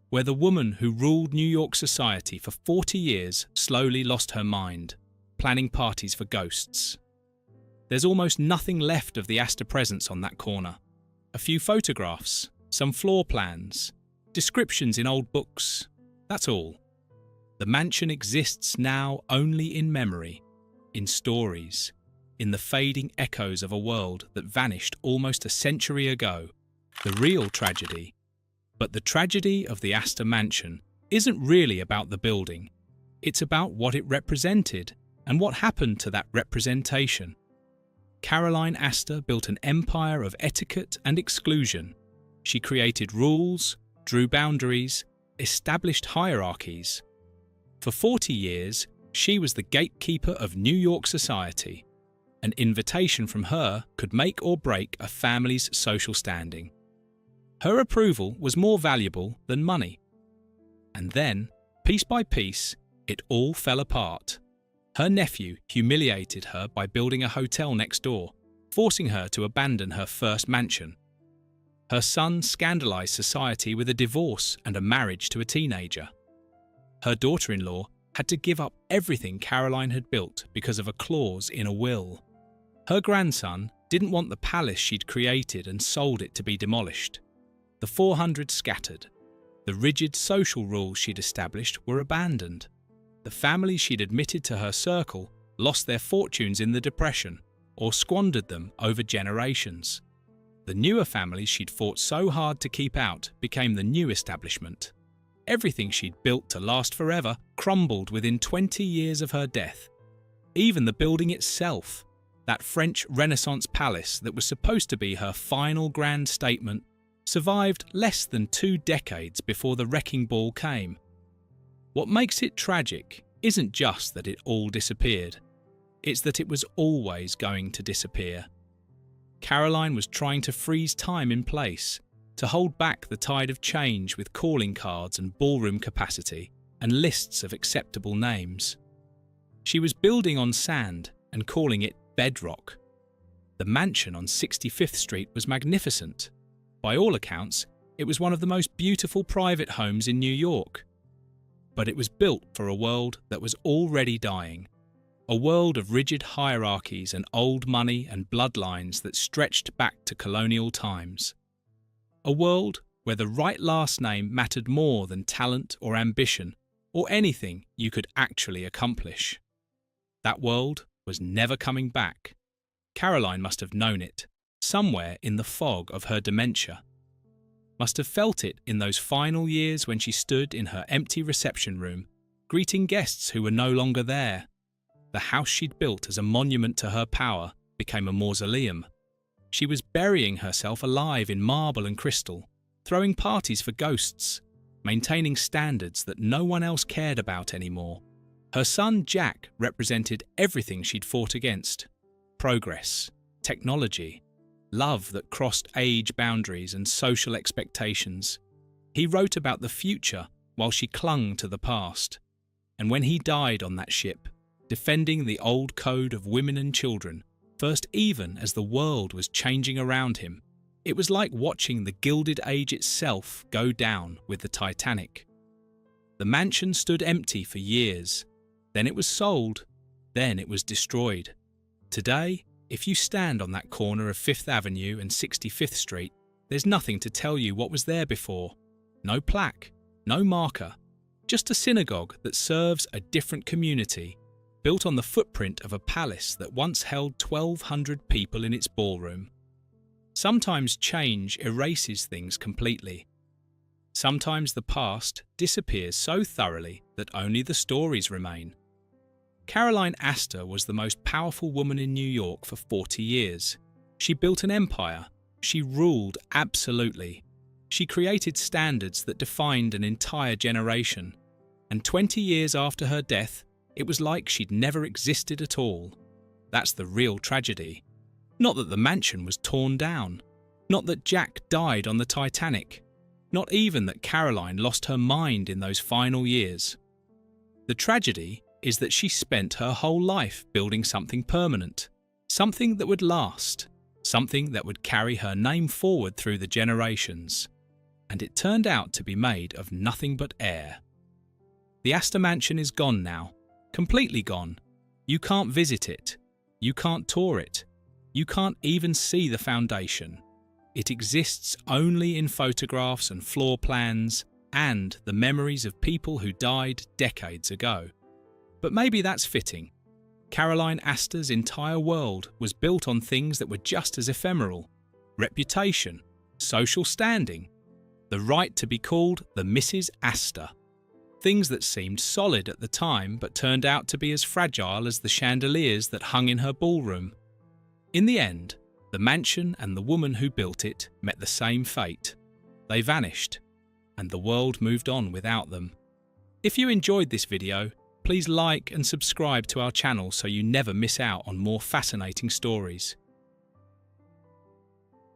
where the woman who ruled New York society for 40 years slowly lost her mind, planning parties for ghosts. There's almost nothing left of the Astor presence on that corner. A few photographs, some floor plans, descriptions in old books. That's all. The mansion exists now only in memory, in stories, in the fading echoes of a world that vanished almost a century ago. The real tragedy. But the tragedy of the Astor Mansion isn't really about the building. It's about what it represented and what happened to that representation. Caroline Astor built an empire of etiquette and exclusion. She created rules, drew boundaries, established hierarchies. For 40 years, she was the gatekeeper of New York society. An invitation from her could make or break a family's social standing. Her approval was more valuable than money. And then, piece by piece, it all fell apart. Her nephew humiliated her by building a hotel next door, forcing her to abandon her first mansion. Her son scandalized society with a divorce and a marriage to a teenager. Her daughter-in-law had to give up everything Caroline had built because of a clause in a will. Her grandson didn't want the palace she'd created and sold it to be demolished. The 400 scattered. The rigid social rules she'd established were abandoned. The families she'd admitted to her circle lost their fortunes in the Depression or squandered them over generations. The newer families she'd fought so hard to keep out became the new establishment. Everything she'd built to last forever crumbled within 20 years of her death. Even the building itself, that French Renaissance palace that was supposed to be her final grand statement, survived less than 2 decades before the wrecking ball came. What makes it tragic isn't just that it all disappeared, it's that it was always going to disappear. Caroline was trying to freeze time in place, to hold back the tide of change with calling cards and ballroom capacity and lists of acceptable names. She was building on sand and calling it bedrock. The mansion on 65th Street was magnificent. By all accounts, it was one of the most beautiful private homes in New York. But it was built for a world that was already dying. a world of rigid hierarchies and old money and bloodlines that stretched back to colonial times. A world where the right last name mattered more than talent or ambition or anything you could actually accomplish. That world was never coming back. Caroline must have known it, somewhere in the fog of her dementia. Must have felt it in those final years when she stood in her empty reception room, greeting guests who were no longer there. The house she'd built as a monument to her power became a mausoleum. She was burying herself alive in marble and crystal, throwing parties for ghosts, maintaining standards that no one else cared about anymore. Her son Jack represented everything she'd fought against: progress, technology, love that crossed age boundaries and social expectations. He wrote about the future while she clung to the past. And when he died on that ship, defending the old code of women and children, first even as the world was changing around him, it was like watching the Gilded Age itself go down with the Titanic. The mansion stood empty for years. Then it was sold. Then it was destroyed. Today, if you stand on that corner of 5th Avenue and 65th Street, there's nothing to tell you what was there before. No plaque, no marker, just a synagogue that serves a different community, built on the footprint of a palace that once held 1,200 people in its ballroom. Sometimes change erases things completely. Sometimes the past disappears so thoroughly that only the stories remain. Caroline Astor was the most powerful woman in New York for 40 years. She built an empire. She ruled absolutely. She created standards that defined an entire generation. And 20 years after her death, it was like she'd never existed at all. That's the real tragedy. Not that the mansion was torn down. Not that Jack died on the Titanic. Not even that Caroline lost her mind in those final years. The tragedy is that she spent her whole life building something permanent, something that would last, something that would carry her name forward through the generations. And it turned out to be made of nothing but air. The Astor Mansion is gone now, completely gone. You can't visit it. You can't tour it. You can't even see the foundation. It exists only in photographs and floor plans and the memories of people who died decades ago. But maybe that's fitting. Caroline Astor's entire world was built on things that were just as ephemeral: reputation, social standing, the right to be called the Mrs. Astor. Things that seemed solid at the time but turned out to be as fragile as the chandeliers that hung in her ballroom. In the end, the mansion and the woman who built it met the same fate. They vanished, and the world moved on without them. If you enjoyed this video, please like and subscribe to our channel so you never miss out on more fascinating stories.